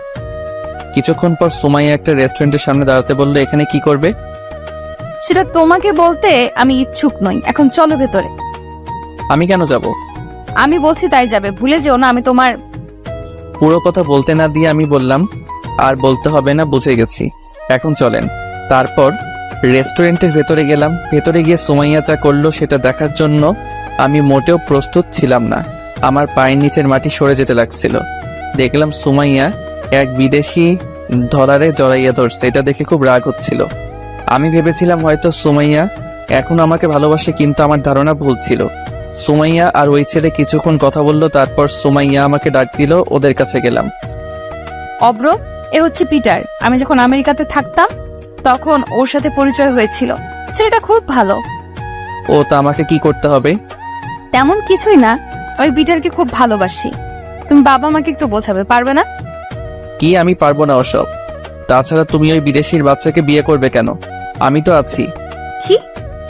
কিছুক্ষণ পর সুমাইয়া একটা রেস্টুরেন্টের সামনে দাঁড়াতে বললো, এখানে কি করবে? সেটা তোমাকে বলতে আমি ইচ্ছুক নই। এখন চলো ভেতরে। আমি কেন যাব? আমি বলছি তাই যাবে, ভুলে যেও না আমি তোমার। পুরো কথা বলতে না দিয়ে আমি বললাম, আর বলতে হবে না, বুঝে গেছি, এখন চলেন। তারপর রেস্টুরেন্টের ভেতরে গেলাম। ভেতরে গিয়ে সুমাইয়া যা করলো সেটা দেখার জন্য আমি মোটেও প্রস্তুত ছিলাম না। আমার পায়ের নিচের মাটি সরে যেতে লাগছিল। দেখলাম সুমাইয়া এক বিদেশি ধরারে জড়াইয়া ধরছে। এটা দেখে খুব রাগ হচ্ছিল। আমি ভেবেছিলাম হয়তো সুমাইয়া এখন আমাকে ভালোবাসে, কিন্তু আমার ধারণা ভুল ছিল। সুমাইয়া আর ওই ছেলে কিছুক্ষণ কথা বললো, তারপর সুমাইয়া আমাকে ডাক দিল। ওদের কাছে গেলাম। অব্র, এ হচ্ছে পিটার। আমি যখন আমেরিকাতে থাকতাম তখন ওর সাথে পরিচয় হয়েছিল। ছেলেটা খুব ভালো। ও তা আমাকে কি করতে হবে? তেমন কিছুই না, ওই পিটারকে খুব ভালোবাসি। তুমি বাবা মাকে একটু বোঝাবে, পারবে না? কি আমি পারবো না ওসব। তাছাড়া তুমি ওই বিদেশির বাচ্চাকে বিয়ে করবে কেন? আমি তো আছি। কি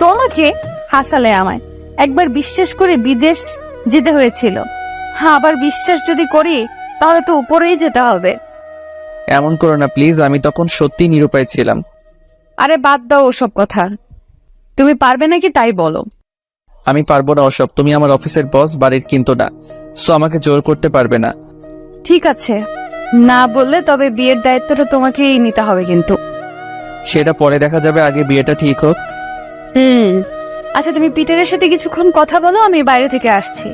তোমাকে হাসালে আমায়? একবার বিশ্বাস করে বিদেশ যেতে হয়েছিল, হ্যাঁ, আবার বিশ্বাস যদি করি তাহলে তো উপরেই যেতে হবে। এমন করো না প্লিজ, আমি তখন সত্যি নিরুপায় ছিলাম। আরে বাদ দাও ওসব কথা। তুমি পারবে নাকি তাই বলো। আমি পারবো না ওসব। তুমি আমার অফিসের বস, বাড়ির কিন্তু না। সো আমাকে জোর করতে পারবে না। ঠিক আছে, না বললে তবে বিয়ের দায়িত্বটা তোমাকেই নিতে হবে কিন্তু। সেটা পরে দেখা যাবে, আগে বিয়েটা ঠিক হোক। আচ্ছা, তুমি পিটারের সাথে কিছুক্ষণ কথা বলো, আমি বাইরে থেকে আসছি।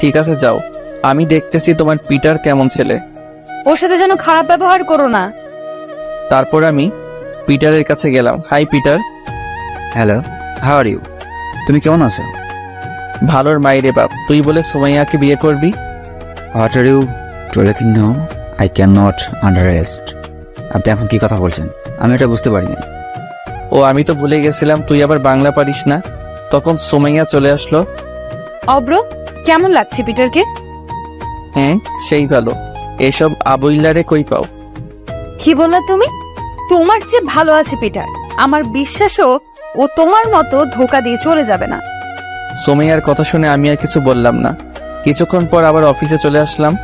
ঠিক আছে যাও, আমি দেখতেছি তোমার পিটার কেমন ছেলে। ওর সাথে যেন খারাপ ব্যবহার করো না। তারপর আমি পিটারের কাছে গেলাম। Hi Peter. Hello, how are you? তুমি কেমন আছো? ভালোর মাইরে বাপ, তুই বলে সুমাইয়াকে বিয়ে করবি? What are you telling now? I can not under arrest. আপনি এখন কি কথা বলছেন? আমি এটা বুঝতে পারিনি। ও আমি তো ভুলে গেছিলাম, তুই আবার বাংলা পারিস না। তখন সুমাইয়া চলে আসলো। অব্র, কেমন লাগছে পিটারকে? হ্যাঁ, সেই ভালো। এসব আবইলারে কই পাও? কি বললা তুমি? তোমার যে ভালো আছে পিটার, আমার বিশ্বাসও ও তোমার মতো ধোকা দিয়ে চলে যাবে না। সুমাইয়ার কথা শুনে আমি আর কিছু বললাম না। কিছুক্ষণ পর আবার অফিসে চলে আসলাম।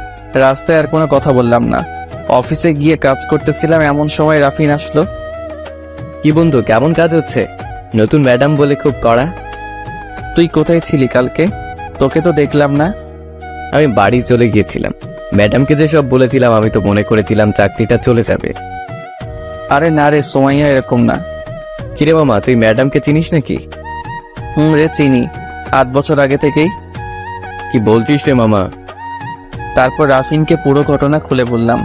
রাস্তায় আর কোনো কথা বললাম না। অফিসে গিয়ে কাজ করতেছিলাম, এমন সময় রাফিন আসলো। কি বন্ধু, কেমন কাজ হচ্ছে? নতুন ম্যাডাম বলে খুব কড়া। তুই কোথায় ছিলি কালকে? তোকে তো দেখলাম না। আমি বাড়ি চলে গিয়েছিলাম। ম্যাডামকে যে সব বলেছিলাম, আমি তো মনে করেছিলাম চাকরিটা চলে যাবে। আরে না রে, সুমাইয়া এরকম না। কিরে মামা, তুই ম্যাডামকে চিনিস নাকি? রে চিনি, 8 বছর আগে থেকেই। কি বলছিস রে মামা? তারপর রাফিনকে পুরো ঘটনা খুলে বললাম।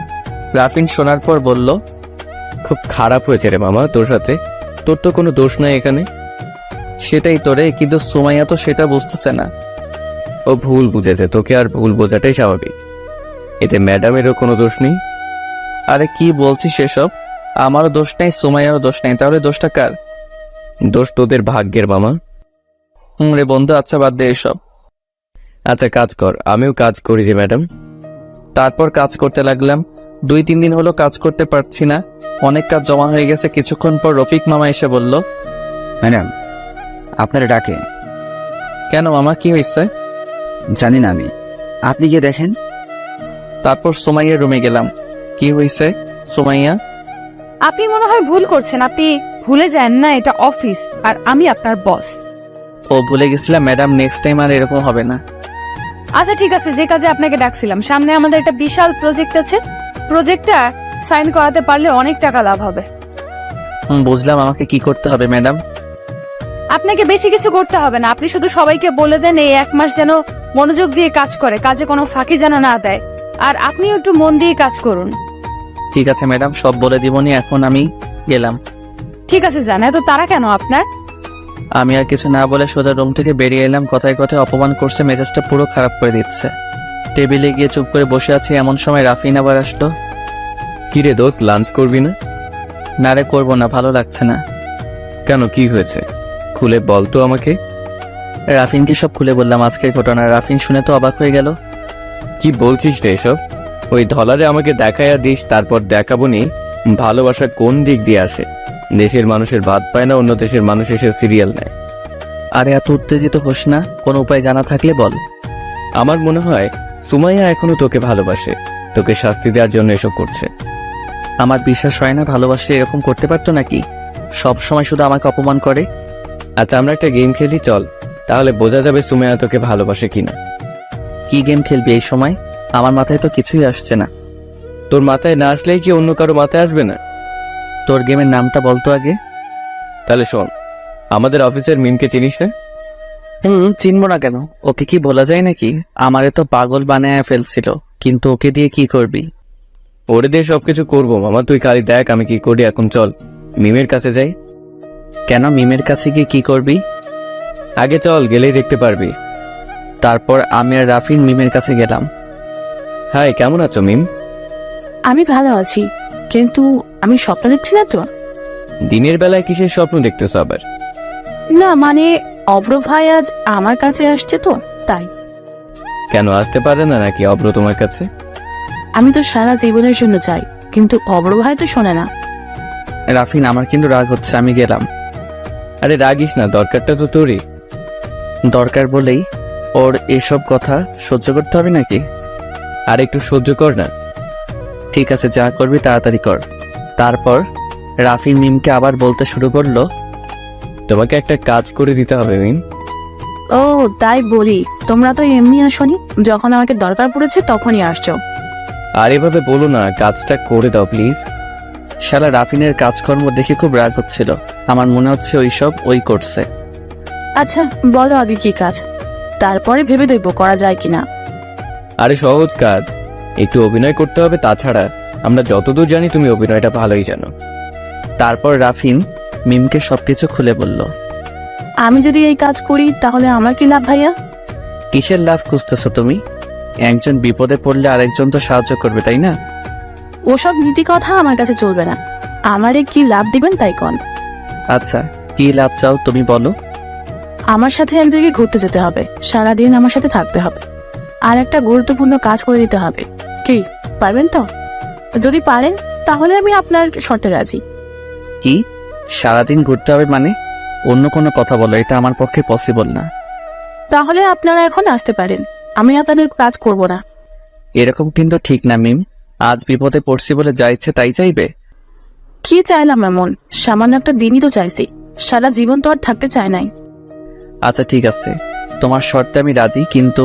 রাফিন শোনার পর বলল, খুব খারাপ হয়েছে রে মামা তোর সাথে। তোর তো কোনো দোষ নাই এখানে। সেটাই তো রে, কিন্তু সুমাইয়া তো সেটা বুঝতেছে না। ও ভুল বুঝেছে, তোকে আর ভুল বোঝাটাই স্বাভাবিক। এতে ম্যাডামেরও কোনো দোষ নেই। আরে কি বলছিস সেসব? আমারও দোষ নেই, সুমাইয়ারও দোষ নেই, তাহলে দোষটা কার? দোষ তোদের ভাগ্যের মামা। রে বন্ধু, আচ্ছা বাদ দে এসব। আচ্ছা কাজ কর, আমিও কাজ করি যে ম্যাডাম। তারপর কাজ করতে লাগলাম। 2-3 দিন হলো কাজ করতে পারছি না, অনেক কাজ জমা হয়ে গেছে। কিছুক্ষণ পর রফিক মামা এসে বলল, ম্যাডাম আপনারা ডাকে। কেন মামা, কি হয়েছে? জানি না আমি, আপনি গিয়ে দেখেন। তারপর সুমাইয়ার রুমে গেলাম। কি হয়েছে সুমাইয়া? আপনি মনে হয় ভুল করছেন। আপনি ভুলে যান না এটা অফিস, আর আমি আপনার বস। ও ভুলে গেছিলাম ম্যাডাম, নেক্সট টাইম আর এরকম হবে না। আচ্ছা ঠিক আছে, যে কাজে আপনাকে ডাকছিলাম, সামনে আমাদের একটা বিশাল প্রজেক্ট আছে। প্রজেক্টটা সাইন করাতে পারলে অনেক টাকা লাভ হবে। বুঝলাম, আমাকে কি করতে হবে ম্যাডাম? আপনাকে বেশি কিছু করতে হবে না। আপনি শুধু সবাইকে বলে দেন এই 1 মাস যেন মনোযোগ দিয়ে কাজ করে, কাজে কোনো ফাঁকি যেন না দেয়। আর আপনিও একটু মন দিয়ে কাজ করুন। ঠিক আছে ম্যাডাম, সব বলে দিবনি। এখন আমি গেলাম। ঠিক আছে, জান। এত তারা কেন আপনার? আমি আর কিছু না বলে সোজা রুম থেকে বেরিয়ে এলাম। কথায় কথায় অপমান করছে, মেজাজটা পুরো খারাপ করে দিচ্ছে। টেবিলে গিয়ে চুপ করে বসে আছি, এমন সময় রাফিন আবার আসলো। কি রে দোস্ত, লাঞ্চ করবি না? না রে, করবো না, ভালো লাগছে না। কেন, কি হয়েছে? খুলে বল তো আমাকে। রাফিনকে সব খুলে বললাম আজকের ঘটনা। রাফিন শুনে তো অবাক হয়ে গেল। কি বলছিস রে এসব? ওই ধলারে আমাকে দেখাইয়া দিস, তারপর দেখাবো নি ভালোবাসা কোন দিক দিয়ে আসে। দেশের মানুষের ভাত পায় না, অন্য দেশের মানুষ এসে সিরিয়াল নেয়। আরে এত উত্তেজিত হোস না, কোনো উপায় জানা থাকলে বল। আমার মনে হয় সুমাইয়া এখনো তোকে ভালোবাসে, তোকে শাস্তি দেওয়ার জন্য এসব করছে। আমার বিশ্বাস হয় না ভালোবাসে এরকম করতে পারতো নাকি। সব সময় শুধু আমাকে অপমান করে। আচ্ছা, আমরা একটা গেম খেলি চল, তাহলে বোঝা যাবে সুমাইয়া তোকে ভালোবাসে কিনা। কি গেম খেলবি এই সময়? আমার মাথায় তো কিছুই আসছে না। তোর মাথায় না আসলেই কি অন্য কারো মাথায় আসবে না? তোর গেমের নামটা বলতো আগে। তাহলে শোন, আমাদের অফিসের মিমকে চিনিস না? চিনবো না কেন? ওকে কি বলা যায় নাকি? আমারে তো পাগল বানায় ফেলছিল, কিন্তু ওকে দিয়ে কি করবি? ওরে দিয়ে সবকিছু করবো মামা, তুই খালি দেখ আমি কি করি। এখন চল মিমের কাছে যাই। কেন, মিমের কাছে গিয়ে কি করবি? আগে চল, গেলেই দেখতে পারবি। তারপর আমি আর রাফিন মিমের কাছে গেলাম। হাই, কেমন আছো মিম? আমি ভালো আছি, কিন্তু আমি স্বপ্ন দেখছি না তো? দিনের বেলায় কিসের স্বপ্ন দেখতেছ আবার? না মানে অব্র ভাই আজ আমার কাছে আসছে তো তাই। কেন আসতে পারে না নাকি অব্র তোমার কাছে? আমি তো সারা জীবনের জন্য চাই, কিন্তু অব্র ভাই তো শোনে না। রাফিন, আমার কিন্তু রাগ হচ্ছে, আমি গেলাম। আরে রাগিস না, দরকারটা তো তোরই। দরকার বলেই ওর এসব কথা সহ্য করতে হবে নাকি? আর একটু সহ্য কর না। ঠিক আছে, যা করবি তাড়াতাড়ি কর। তারপর রাফিন মিমকে আবার বলতে শুরু করলো। তোমাকে একটা কাজ করে দিতে হবে মিম। ও তাই বলি, তোমরা তো এমনি আসনি, যখন আমাকে দরকার পড়েছে তখনই আসছো। আর এভাবে বলো না, কাজটা করে দাও প্লিজ। শালা রাফিনের কাজকর্ম দেখে খুব রাগ হচ্ছিল। আমার মনে হচ্ছে ওইসব ওই করছে। আচ্ছা বলো আগে কি কাজ, তারপরে ভেবে দেখবো করা যায় কিনা। আরে সহজ কাজ, একটু অভিনয় করতে হবে। তাছাড়া আমরা যতদূর জানি তুমি অভিনয়টা ভালোই জানো। তারপর রাফিন মিমকে সবকিছু খুলে বলল। আমি যদি এই কাজ করি তাহলে আমার কি লাভ ভাইয়া? কিসের লাভ খুঁজতেছো তুমি? একজন বিপদে পড়লে আরেকজন তো সাহায্য করবে, তাই না? ওসব নীতি কথা আমার কাছে চলবে না। আমারে কি লাভ দিবেন তাই কন। আচ্ছা, কি লাভ চাও তুমি বলো। আমার সাথে এক জায়গায় ঘুরতে যেতে হবে, সারাদিন আমার সাথে থাকতে হবে, আর একটা গুরুত্বপূর্ণ কাজ করে দিতে হবে। কি পারবেন তো? যদি পারেন তাহলে আমি আপনার শর্তে রাজি। কি সারাদিন ঘুরতে হবে মানে? অন্য কোনো কথা বলো, এটা আমার পক্ষে পসিবল না। তাহলে আপনারা এখন আসতে পারেন, আমি আপনাদের কাজ করব না। এরকম কিন্তু ঠিক না মিম। আজ বিপদে পড়ছি বলে যা ইচ্ছে তাই চাইবে? কি চাইলাম এমন? সামান্য একটা দিনই তো চাইছি, সারা জীবন তো আর থাকতে চায় নাই। আচ্ছা ঠিক আছে, তোমার শর্তে আমি রাজি, কিন্তু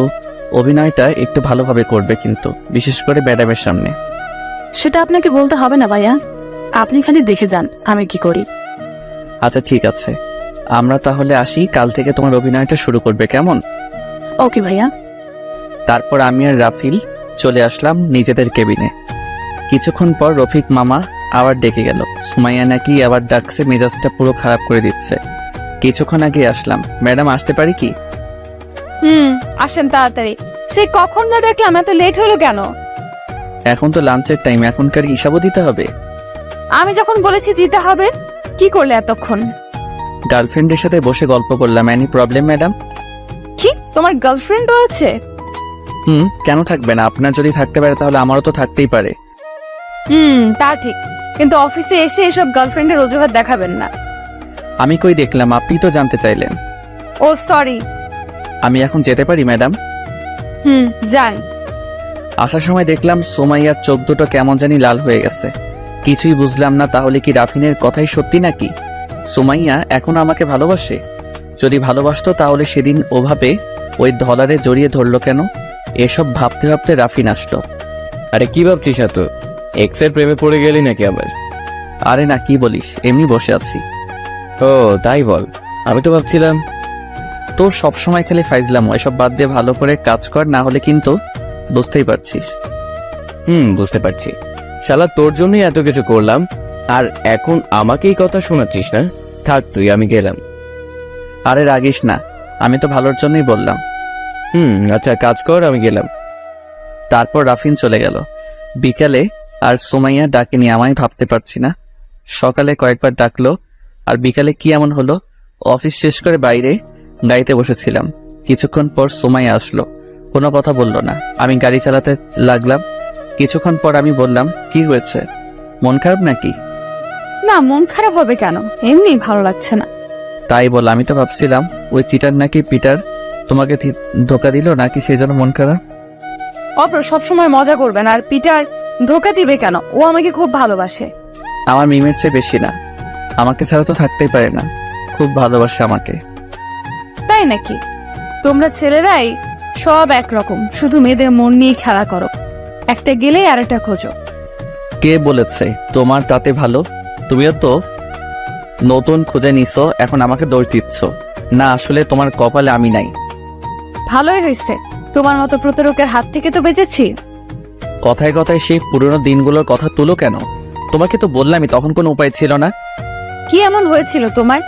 অভিনয়টা একটু ভালোভাবে করবে, কিন্তু বিশেষ করে ম্যাডামের সামনে। সেটা আপনাকে বলতে হবে না ভাইয়া, আপনি খালি দেখে যান আমি কি করি। আচ্ছা ঠিক আছে, আমরা তাহলে আসি। কাল থেকে তোমার অভিনয়টা শুরু করবে, কেমন? ওকে ভাইয়া। তারপর আমি আর রাফিল চলে আসলাম নিজেদের কেবিনে। কিছুক্ষণ পর রফিক মামা আবার ডেকে গেল। সুমাইয়া নাকি আবার ডাকছে, মেজাজটা পুরো খারাপ করে দিচ্ছে। কিছুক্ষণ আগে আসলাম। ম্যাডাম আসতে পারি কি? আসেন তাড়াতাড়ি। সে কখন না দেখলাম, এত লেট হলো কেন? এখন তো লাঞ্চের টাইম, এখনকার হিসাবও দিতে হবে। আমি যখন বলেছি দিতে হবে, কি করলে এতক্ষণ? গার্লফ্রেন্ডের সাথে বসে গল্প করলাম। Any problem madam? কি তোমার গার্লফ্রেন্ডও আছে? কেন থাকবে না? আপনার যদি থাকতে পারে তাহলে আমারও তো থাকতেই পারে। তা ঠিক, কিন্তু অফিসে এসে এসব গার্লফ্রেন্ডের অজুহাত দেখাবেন না। আমি কই দেখলাম, আপনি তো জানতে চাইলেন। ও সরি। আমি এখন যেতে পারি ম্যাডাম? যান। আসার সময় দেখলাম সোমাইয়ার চোখ দুটো কেমন জানি লাল হয়ে গেছে। কিছুই বুঝলাম না, তাহলে কি রাফিনের কথাই সত্যি নাকি? সোমাইয়া এখন আমাকে ভালোবাসে? যদি ভালোবাসতো তাহলে সেদিন ওভাবে ওই ধলারে জড়িয়ে ধরলো কেন? এসব ভাবতে ভাবতে রাফিন আসলো। আরে কি ভাবছিস এত? এক্সের প্রেমে পড়ে গেলি নাকি আবার? আরে না, কি বলিস, এমনি বসে আছি। ও তাই বল, আমি তো ভাবছিলাম। তোর সবসময় খালি ফাইজলাম, এসব বাদ দিয়ে ভালো করে কাজ কর, না হলে কিন্তু বুঝতেই পারছিস। বুঝতে পারছি। শালা তোর জন্যই এত কিছু করলাম, আর এখন আমাকেই কথা শোনাচ্ছিস না? থাক তুই, আমি গেলাম। আরে রাগিস না, আমি তো ভালোর জন্যই বললাম। আচ্ছা কাজ কর, আমি গেলাম। তারপর রাফিন চলে গেল। বিকালে আর সুমাইয়া ডাকেনি, আমায় ভাবতে পারছি না। সকালে কয়েকবার ডাকলো, আর বিকালে কি এমন হলো? অফিস শেষ করে বাইরে গাড়িতে বসেছিলাম, কিছুক্ষণ পর সুমাইয়া আসলো। কোনো কথা বললো না। আমি গাড়ি চালাতে লাগলাম। কিছুক্ষণ পর আমি বললাম, কি হয়েছে, মন খারাপ নাকি? না, মন খারাপ হবে কেন, এমনি ভালো লাগছে না। তাই বল, আমি তো ভাবছিলাম ওই চিটার নাকি পিটার তোমাকে ধোকা দিল নাকি, সেই জন্য মন খারাপ। অপ্র সবসময় মজা করবেন, আর পিটার ধোকা দিবে কেন? ও আমাকে খুব ভালোবাসে। আমার মিমের চেয়ে বেশি না, আমাকে ছাড়া তো থাকতেই পারে না, খুব ভালোবাসে আমাকে। তাই নাকি? তোমরা ছেলেরাই সব একরকম, শুধু মেয়েদের মন নিয়ে খেলা করো, একটা গেলেই আরেকটা খোঁজো। কে বলেছে তোমার তাতে ভালো? তুমিও তো নতুন খুঁজে নিছো, এখন আমাকে দোষ দিচ্ছ। না, আসলে তোমার কপালে আমি নাই। ভালোই হয়েছে, তোমার মতো প্রতারকের হাত থেকে তো বেঁচেছি। কথায় কথায় সেই পুরনো দিনগুলোর কথা তুলো কেন? তোমাকে তো বললামই, তখন কোনো উপায় ছিল না। কি এমন হয়েছিল তোমার?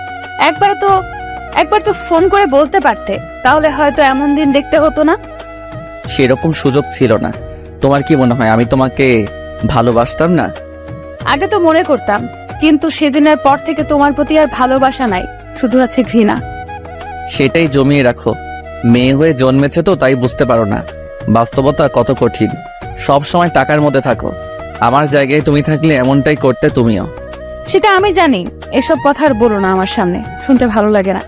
একবার তো ফোন করে বলতে পারতে, তাহলে হয়তো এমন দিন দেখতে হতো না। সেরকম সুযোগ ছিল না। তোমার কি মনে হয় আমি তোমাকে ভালোবাসতাম না? আগে তো মনে করতাম, কিন্তু সেদিনের পর থেকে তোমার প্রতি আর ভালোবাসা নাই, শুধু আছে ঘৃণা। সেটাই জমিয়ে রাখো। মেয়ে হয়ে জন্মেছে তো তাই বুঝতে পারো না বাস্তবতা কত কঠিন। সব সময় টাকার মধ্যে থাকো। আমার জায়গায় তুমি থাকলে এমনটাই করতে তুমিও। সেটা আমি জানি, এসব কথা আর বলো না আমার সামনে, শুনতে ভালো লাগে না।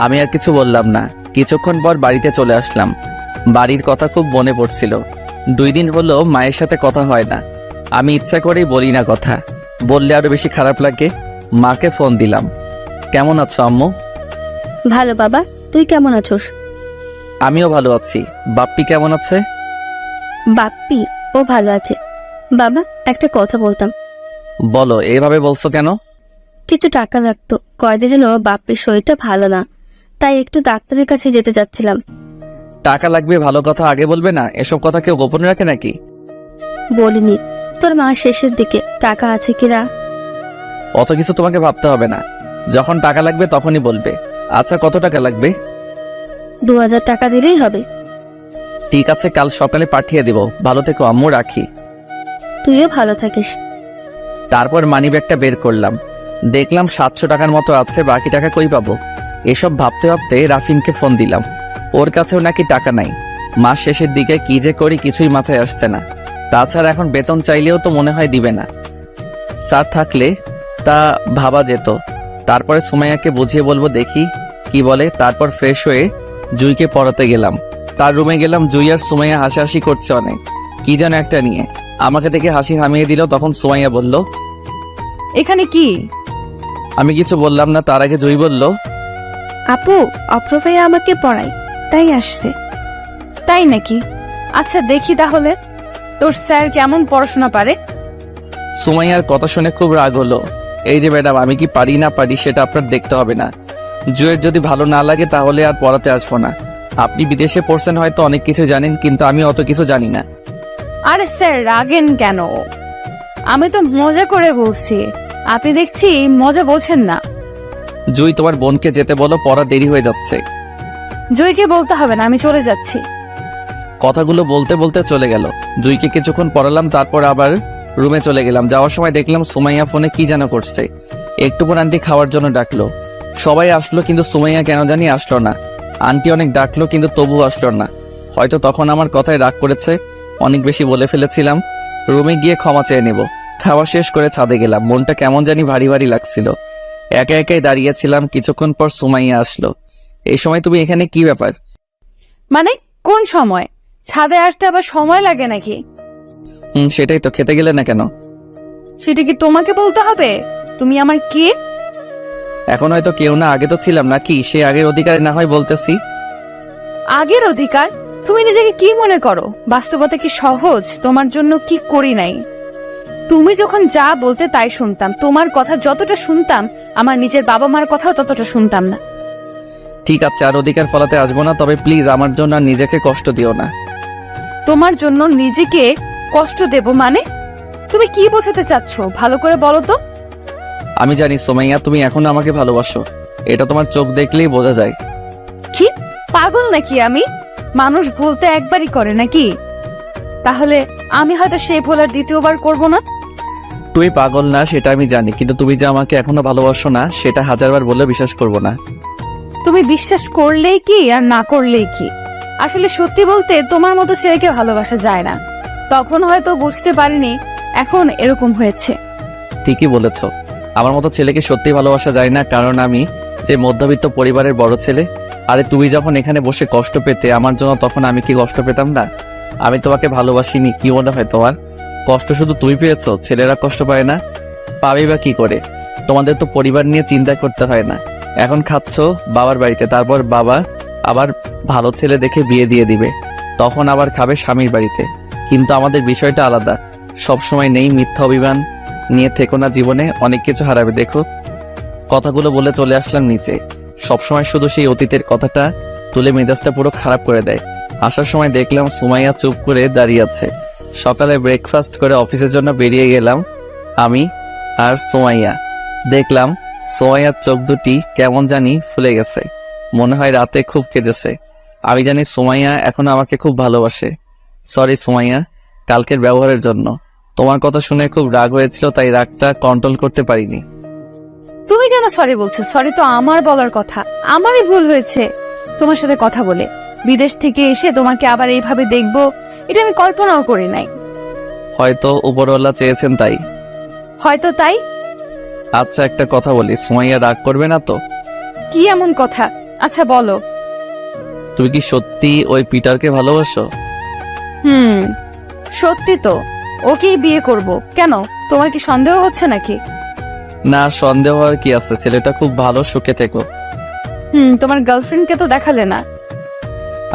আমি আর কিছু বললাম না। কিছুক্ষণ পর বাড়িতে চলে আসলাম। বাড়ির কথা খুব মনে পড়ছিল। 2 দিন হলো মায়ের সাথে কথা হয় না। আমি ইচ্ছা করেই বলি না কথা, বললে আরো বেশি খারাপ লাগে। মাকে ফোন দিলাম। কেমন আছো আম্মু? ভালো বাবা, তুই কেমন আছোস? আমিও ভালো আছি। বাপ্পি কেমন আছে? বাপ্পি, ও ভালো আছে। বাবা, একটা কথা বলতাম। বলো, এভাবে বলছো কেন? কিছু টাকা লাগতো, কয়দিন হলো বাপ্পির শরীরটা ভালো না, তাই একটু ডাক্তারের কাছে যেতে চাচ্ছিলাম। টাকা লাগবে, ভালো কথা আগে বলবে না? এসব কথা কেউ গোপনে রাখে নাকি? বলিনি। তোর মা শেষের দিকে টাকা আছে কিনা। অত কিছু তোমাকে ভাবতে হবে না, যখন টাকা লাগবে তখনই বলবে। আচ্ছা, কত টাকা লাগবে? 2000 টাকা দিলেই হবে। ঠিক আছে, কাল সকালে পাঠিয়ে দিব। ভালো থেকো আম্মু, রাখি। তুইও ভালো থাকিস। তারপর মানিব্যাগটা বের করলাম, দেখলাম 700 টাকার মতো আছে। বাকি টাকা কই পাবো? এসব ভাবতে ভাবতে রাফিনকে ফোন দিলাম। ওর কাছেও নাকি টাকা নাই। মাস শেষের দিকে কি যে করি কিছুই মাথায় আসছে না। তাছাড়া এখন বেতন চাইলেও তো মনে হয় দিবে না। স্যার থাকলে তা ভাবা যেত। তারপরে সুমাইয়াকে বুঝিয়ে বলবো, দেখি কি বলে। তারপর ফ্রেশ হয়ে জুইকে পড়াতে গেলাম। তার রুমে গেলাম। জুই আর সুমাইয়া হাসাহাসি করছে অনেক, কি যেন একটা নিয়ে। আমাকে দেখে হাসি থামিয়ে দিল। তখন সুমাইয়া বলল, এখানে কি? আমি কিছু বললাম না। তার আগে জুই বলল, আপু, অপ্র ভাইয়া আমাকে পড়ায়, তাই আসছে। তাই নাকি? আচ্ছা দেখি তাহলে তোর স্যার কেমন পড়াশোনা পারে। সুমাইয়ার কথা শুনে খুব রাগ হলো। এই যে ম্যাডাম, আমি কি পারি না পারি সেটা আপনার দেখতে হবে না। জুয়ের যদি ভালো না লাগে তাহলে আর পড়াতে আসবো না। আপনি বিদেশে পড়ছেন, হয়তো অনেক কিছু জানেন, কিন্তু আমি অত কিছু জানি না। আরে স্যার রাগেন কেন? আমি তো মজা করে বলছি, আপনি দেখছি মজা বলছেন না। জুই, তোমার বোনকে যেতে বলো, পড়া দেরি হয়ে যাচ্ছে। জয়কে বলতে হবে না, আমি চলে যাচ্ছি। কথাগুলো বলতে বলতে চলে গেল। জুইকে কিছুক্ষণ পড়ালাম, তারপর আবার রুমে চলে গেলাম। যাওয়ার সময় দেখলাম সুমাইয়া ফোনে কি যেন করছে। একটু পর আন্টি খাওয়ার জন্য ডাকলো। সবাই আসলো, কিন্তু সুমাইয়া কেন জানি আসলো না। আন্টি অনেক ডাকলো, কিন্তু তবুও আসলো না। হয়তো তখন আমার কথায় রাগ করেছে, অনেক বেশি বলে ফেলেছিলাম। রুমে গিয়ে ক্ষমা চেয়ে নেব। খাওয়া শেষ করে ছাদে গেলাম। মনটা কেমন জানি ভারী ভারী লাগছিল। একা একাই দাঁড়িয়েছিলাম। কিছুক্ষণ পর সুমাইয়া আসলো। এই সময় তুমি এখানে, কি ব্যাপার? মানে কোন সময়? ছাদে আসতে আবার সময় লাগে নাকি? সেটাই তো। খেতে গেলে না কেন? সেটা কি তোমাকে বলতে হবে? তুমি আমার কে? এখন হয়তো কেউ না, আগে তো ছিলাম নাকি? সে আগের অধিকারে না হয় বলতেছি। আগের অধিকার? তুমি নিজেকে কি মনে করো? বাস্তবতা কি সহজ? তোমার জন্য কি করি নাই? তুমি যখন যা বলতে তাই শুনতাম। তোমার কথা যতটা শুনতাম, আমার নিজের বাবা মার কথাও ততটা শুনতাম না। ঠিক আছে, আর অধিকার ফলাতে আসবো না। তবে প্লিজ আমার জন্য আর নিজেকে কষ্ট দিও না। তোমার জন্য নিজেকে কষ্ট দেব মানে? তুমি কি বোঝাতে চাচ্ছ ভালো করে বলো তো। আমি জানি সুমাইয়া, তুমি এখনো আমাকে ভালোবাসো, এটা তোমার চোখ দেখলেই বোঝা যায়। কি পাগল নাকি আমি? মানুষ ভুলতে একবারই করে নাকি? তাহলে আমি হয়তো সেই ভুল আর দ্বিতীয়বার করব না। তুই পাগল না সেটা আমি জানি, কিন্তু তুমি যে আমাকে এখনো ভালোবাসো না সেটা হাজারবার বললে বিশ্বাস করব না। তুমি বিশ্বাস করলেই কি আর না করলেই কি, আসলে সত্যি বলতে তোমার মতো ছেলেকে ভালোবাসা যায় না। তখন হয়তো বুঝতে পারিনি, এখন এরকম হয়েছে। ঠিকই বলেছ, আমার মতো ছেলেকে সত্যি ভালোবাসা যায় না, কারণ আমি যে মধ্যবিত্ত পরিবারের বড় ছেলে। আরে তুমি যখন এখানে বসে কষ্ট পেতে আমার জন্য, তখন আমি কি কষ্ট পেতাম না? আমি তোমাকে ভালোবাসিনি, কি মনে হয় তোমার? কষ্ট শুধু তুমি পেয়েছো, ছেলেরা কষ্ট পায় না? পাবে বা কি করে? তোমাদের তো পরিবার নিয়ে চিন্তা করতে হয় না। এখন খাচ্ছো বাবার বাড়িতে, তারপর বাবা আবার ভালো ছেলে দেখে বিয়ে দিয়ে দিবে, তখন আবার খাবে স্বামীর বাড়িতে। কিন্তু আমাদের বিষয়টা আলাদা। সবসময় নেই মিথ্যা অভিমান নিয়ে থেকো না, জীবনে অনেক কিছু হারাবে। দেখো, কথাগুলো বলে চলে আসলাম নিচে। সবসময় শুধু সেই অতীতের কথাটা তুলে মেজাজটা পুরো খারাপ করে দেয়। আসার সময় দেখলাম সুমাইয়া চুপ করে দাঁড়িয়ে আছে। সকালে ব্রেকফাস্ট করে অফিসের জন্য বেরিয়ে গেলাম আমি আর সুমাইয়া। দেখলাম সুমাইয়ার চোখ দুটি কেমন জানি ফুলে গেছে, মনে হয় রাতে খুব কেঁদেছে। আমি জানি সুমাইয়া এখন আমাকে খুব ভালোবাসে। সরি সুমাইয়া, কালকের ব্যবহারের জন্য। তোমার কথা শুনে খুব রাগ হয়েছিল, তাই রাগটা কন্ট্রোল করতে পারিনি। তুমি কেন সরি বলছো? সরি তো আমার বলার কথা, আমারই ভুল হয়েছে তোমার সাথে কথা বলে। বিদেশ থেকে এসে তোমাকে আবার এইভাবে দেখবো, এটা আমি কল্পনাও করি নাই। হয়তো উপরওয়ালা চেয়েছেন তাই। হয়তো তাই। আচ্ছা একটা কথা বলি, সুমাইয়া রাগ করবে না তো? কি এমন কথা? আচ্ছা বলো। তুমি কি সত্যি ওই পিটারকে ভালোবাসো? সত্যি তো, ওকেই বিয়ে করব। কেন, তোমার কি সন্দেহ হচ্ছে নাকি? না, সন্দেহ আর কি আছে, ছেলেটা খুব ভালো, সুখে থেকো। তোমার গার্লফ্রেন্ডকে তো দেখালে না।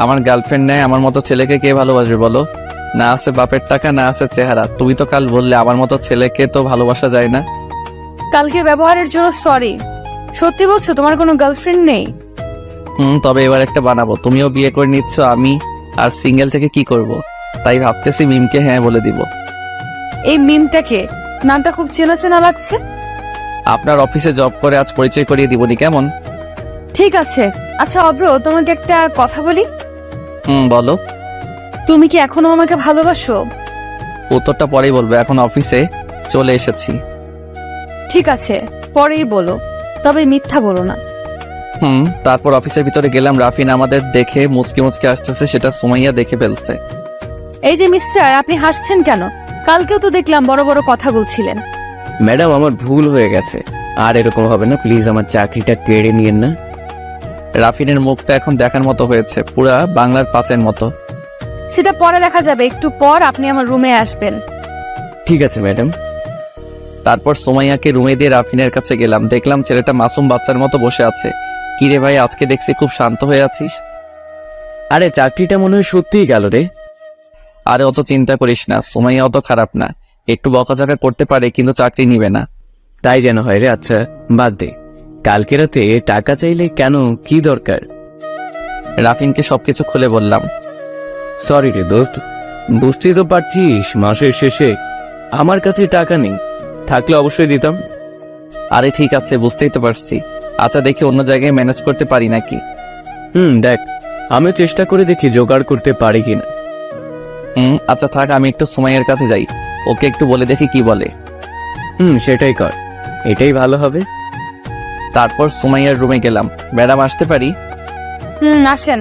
আমার গার্লফ্রেন্ড নেই, আমার মতো ছেলেকে কে ভালোবাসবে বলো? না আছে বাপের টাকা, না আছে চেহারা। তুমি তো কাল বললে আমার মতো ছেলেকে তো ভালোবাসা যায় না। কালকের ব্যবহারের জন্য সরি। সত্যি বলছো তোমার কোনো গার্লফ্রেন্ড নেই? তবে এবার একটা বানাবো। তুমিও বিয়ে করে নিচ্ছ, আমি আর সিঙ্গেল থেকে কি করব? তাই ভাবতেছি মিমকে হ্যাঁ বলে দিব। এই মিমটাকে, নামটা খুব চেনা চেনা লাগছে। আপনার অফিসে জব করে আজ পরিচয় করিয়ে দিবনি, কেমন? ঠিক আছে। আচ্ছা অব্র, তোমাকে একটা কথা বলি। বলো। তুমি কি এখনো আমাকে ভালোবাসো? উত্তরটা পরেই বলবো, এখন অফিসে চলে এসেছি। ঠিক আছে, পরেই বলো, তবে মিথ্যা বলো না। তারপর অফিসের ভিতরে গেলাম। রাফিন আমাদের দেখে মুচকি মুচকি আসতেছে, সেটা সুমাইয়া দেখে ফেলছে। এই যে মিস্টার, আপনি হাসছেন কেন? কালকেও তো দেখলাম বড় বড় কথা বলছিলেন। ম্যাডাম আমার ভুল হয়ে গেছে, আর এরকম হবে না, প্লিজ আমার চাকরিটা কেড়ে নিয়েন না। রাফিনের মুখটা এখন দেখার মতো হয়েছে, পুরা বাংলার পাঁচের মতো। সেটা পরে দেখা যাবে, একটু পর আপনি আমার রুমে আসবেন। ঠিক আছে ম্যাডাম। তারপর সুমাইয়াকে রুমে দিয়ে রাফিনের কাছে গেলাম। দেখলাম ছেলেটা মাসুম বাচ্চার মতো বসে আছে। কিরে ভাই, আজকে দেখছি খুব শান্ত হয়ে আছিস। আরে চাকরিটা মনে হয় সত্যিই গেল রে। আরে অত চিন্তা করিস না, সুমাইয়া অত খারাপ না, একটু বকাঝকা করতে পারে কিন্তু চাকরি নিবে না। তাই যেন হয় রে। আচ্ছা বাদ দে, কালকে রাতে টাকা চাইলে কেন, কি দরকার? রাফিনকে সবকিছু খুলে বললাম। সরি রে দোস্ত, বুঝতেই তো পারছিস মাসের শেষে আমার কাছে টাকা নেই, থাকলে অবশ্যই দিতাম। আরে ঠিক আছে, বুঝতেই তো পারছি। আচ্ছা দেখি অন্য জায়গায় ম্যানেজ করতে পারি নাকি। দেখ, আমিও চেষ্টা করে দেখি জোগাড় করতে পারি কিনা। আচ্ছা থাক, আমি একটু সুমাইয়ার কাছে যাই, ওকে একটু বলে দেখি কি বলে। সেটাই কর, এটাই ভালো হবে। তারপর সুমাইয়ার রুমে গেলাম। ম্যাডাম আসতে পারি? আসেন।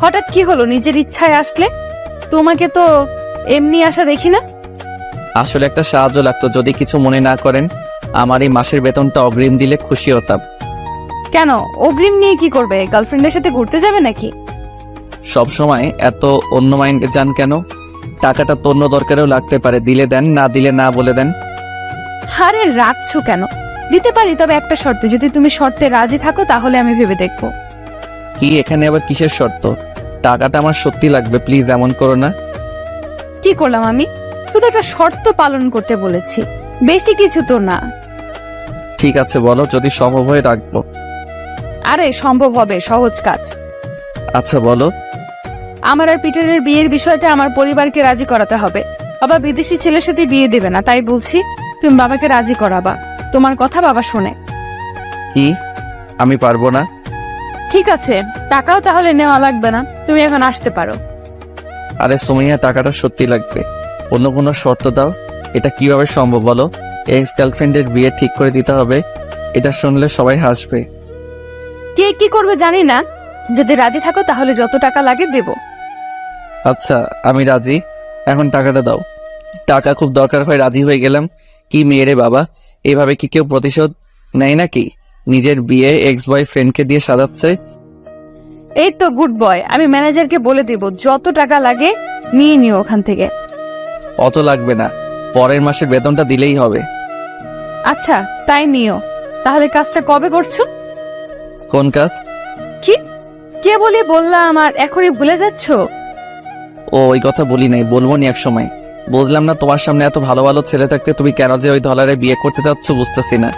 হঠাৎ কি হলো, নিজের ইচ্ছায় আসলে? তোমাকে তো এমনি আসা দেখি না। আসলে একটা সাহায্য লাগতো, যদি কিছু মনে না করেন। আমার এই মাসের বেতনটা অগ্রিম দিলে খুশি হতাম। কেন, অগ্রিম নিয়ে কি করবে? গার্লফ্রেন্ডের সাথে ঘুরতে যাবে নাকি? সব সময় এত অন্য মাইন্ডে যান কেন? টাকাটা তো অন্য দরকারেও লাগতে পারে, দিলে দেন, না দিলে না বলে দেন। আরে রাখছো কেন? দিতে পারি, তবে একটা শর্তে। যদি তুমি শর্তে রাজি থাকো তাহলে আমি ভেবে দেখবো। কি, এখানে আবার কিসের শর্ত? টাকাটা আমার সত্যি লাগবে, প্লিজ এমন করো না। কি করলাম আমি? শুধু একটা শর্ত পালন করতে বলেছি, বেশি কিছু তো না। ঠিক আছে বলো, যদি সম্ভব হয় রাখবো। আরে সম্ভব হবে, সহজ কাজ। আচ্ছা বলো। আমার আর পিটারের বিয়ের বিষয়টা আমার পরিবারকে রাজি করাতে হবে। বাবা বিদেশি ছেলের সাথে বিয়ে দেবে না, তাই বলছি তুমি বাবাকে রাজি করাবা। তোমার কথা বাবা শোনে। কি, আমি পারবো না। ঠিক আছে, টাকাও তাহলে নেওয়া লাগবে না, তুমি এখন আসতে পারো। আরে সুমাইয়া, টাকাটা সত্যি লাগবে, অন্য কোনো শর্ত দাও। এটা কিভাবে সম্ভব বলো? এক্স গার্লফ্রেন্ডের বিয়ে ঠিক করে দিতে হবে, এটা শুনলে সবাই হাসবে। কে কি করবে জানি না, যদি রাজি থাকো তাহলে যত টাকা লাগে দেব। আচ্ছা আমি রাজি, এখন টাকাটা দাও। টাকা খুব দরকার হয় রাজি হয়ে গেলাম। কি মেয়েরে বাবা, এভাবে কি কেউ প্রতিশোধ নেয় নাকি? নিজের বিয়ে এক্স বয়ফ্রেন্ডকে দিয়ে সাজাচ্ছে। এই তো গুড বয়, আমি ম্যানেজারকে বলে দিব যত টাকা লাগে নিয়ে নিও ওখান থেকে। অত লাগবে না, পরের মাসের বেতনটা দিলেই হবে। আচ্ছা তাই নিও। তাহলে কাজটা কবে করছো? কোন কাজ? কি কে বলে বললাম আর এখনই ভুলে যাচ্ছ? ও ওই কথা বলি নাই, বলবো নি এক সময়। বুঝলাম না, তোমার সামনে এত ভালো ভালো ছেলে থাকতে তুমি কেন যে ওই ডলারে বিয়ে করতে চাচ্ছ বুঝতেছি না।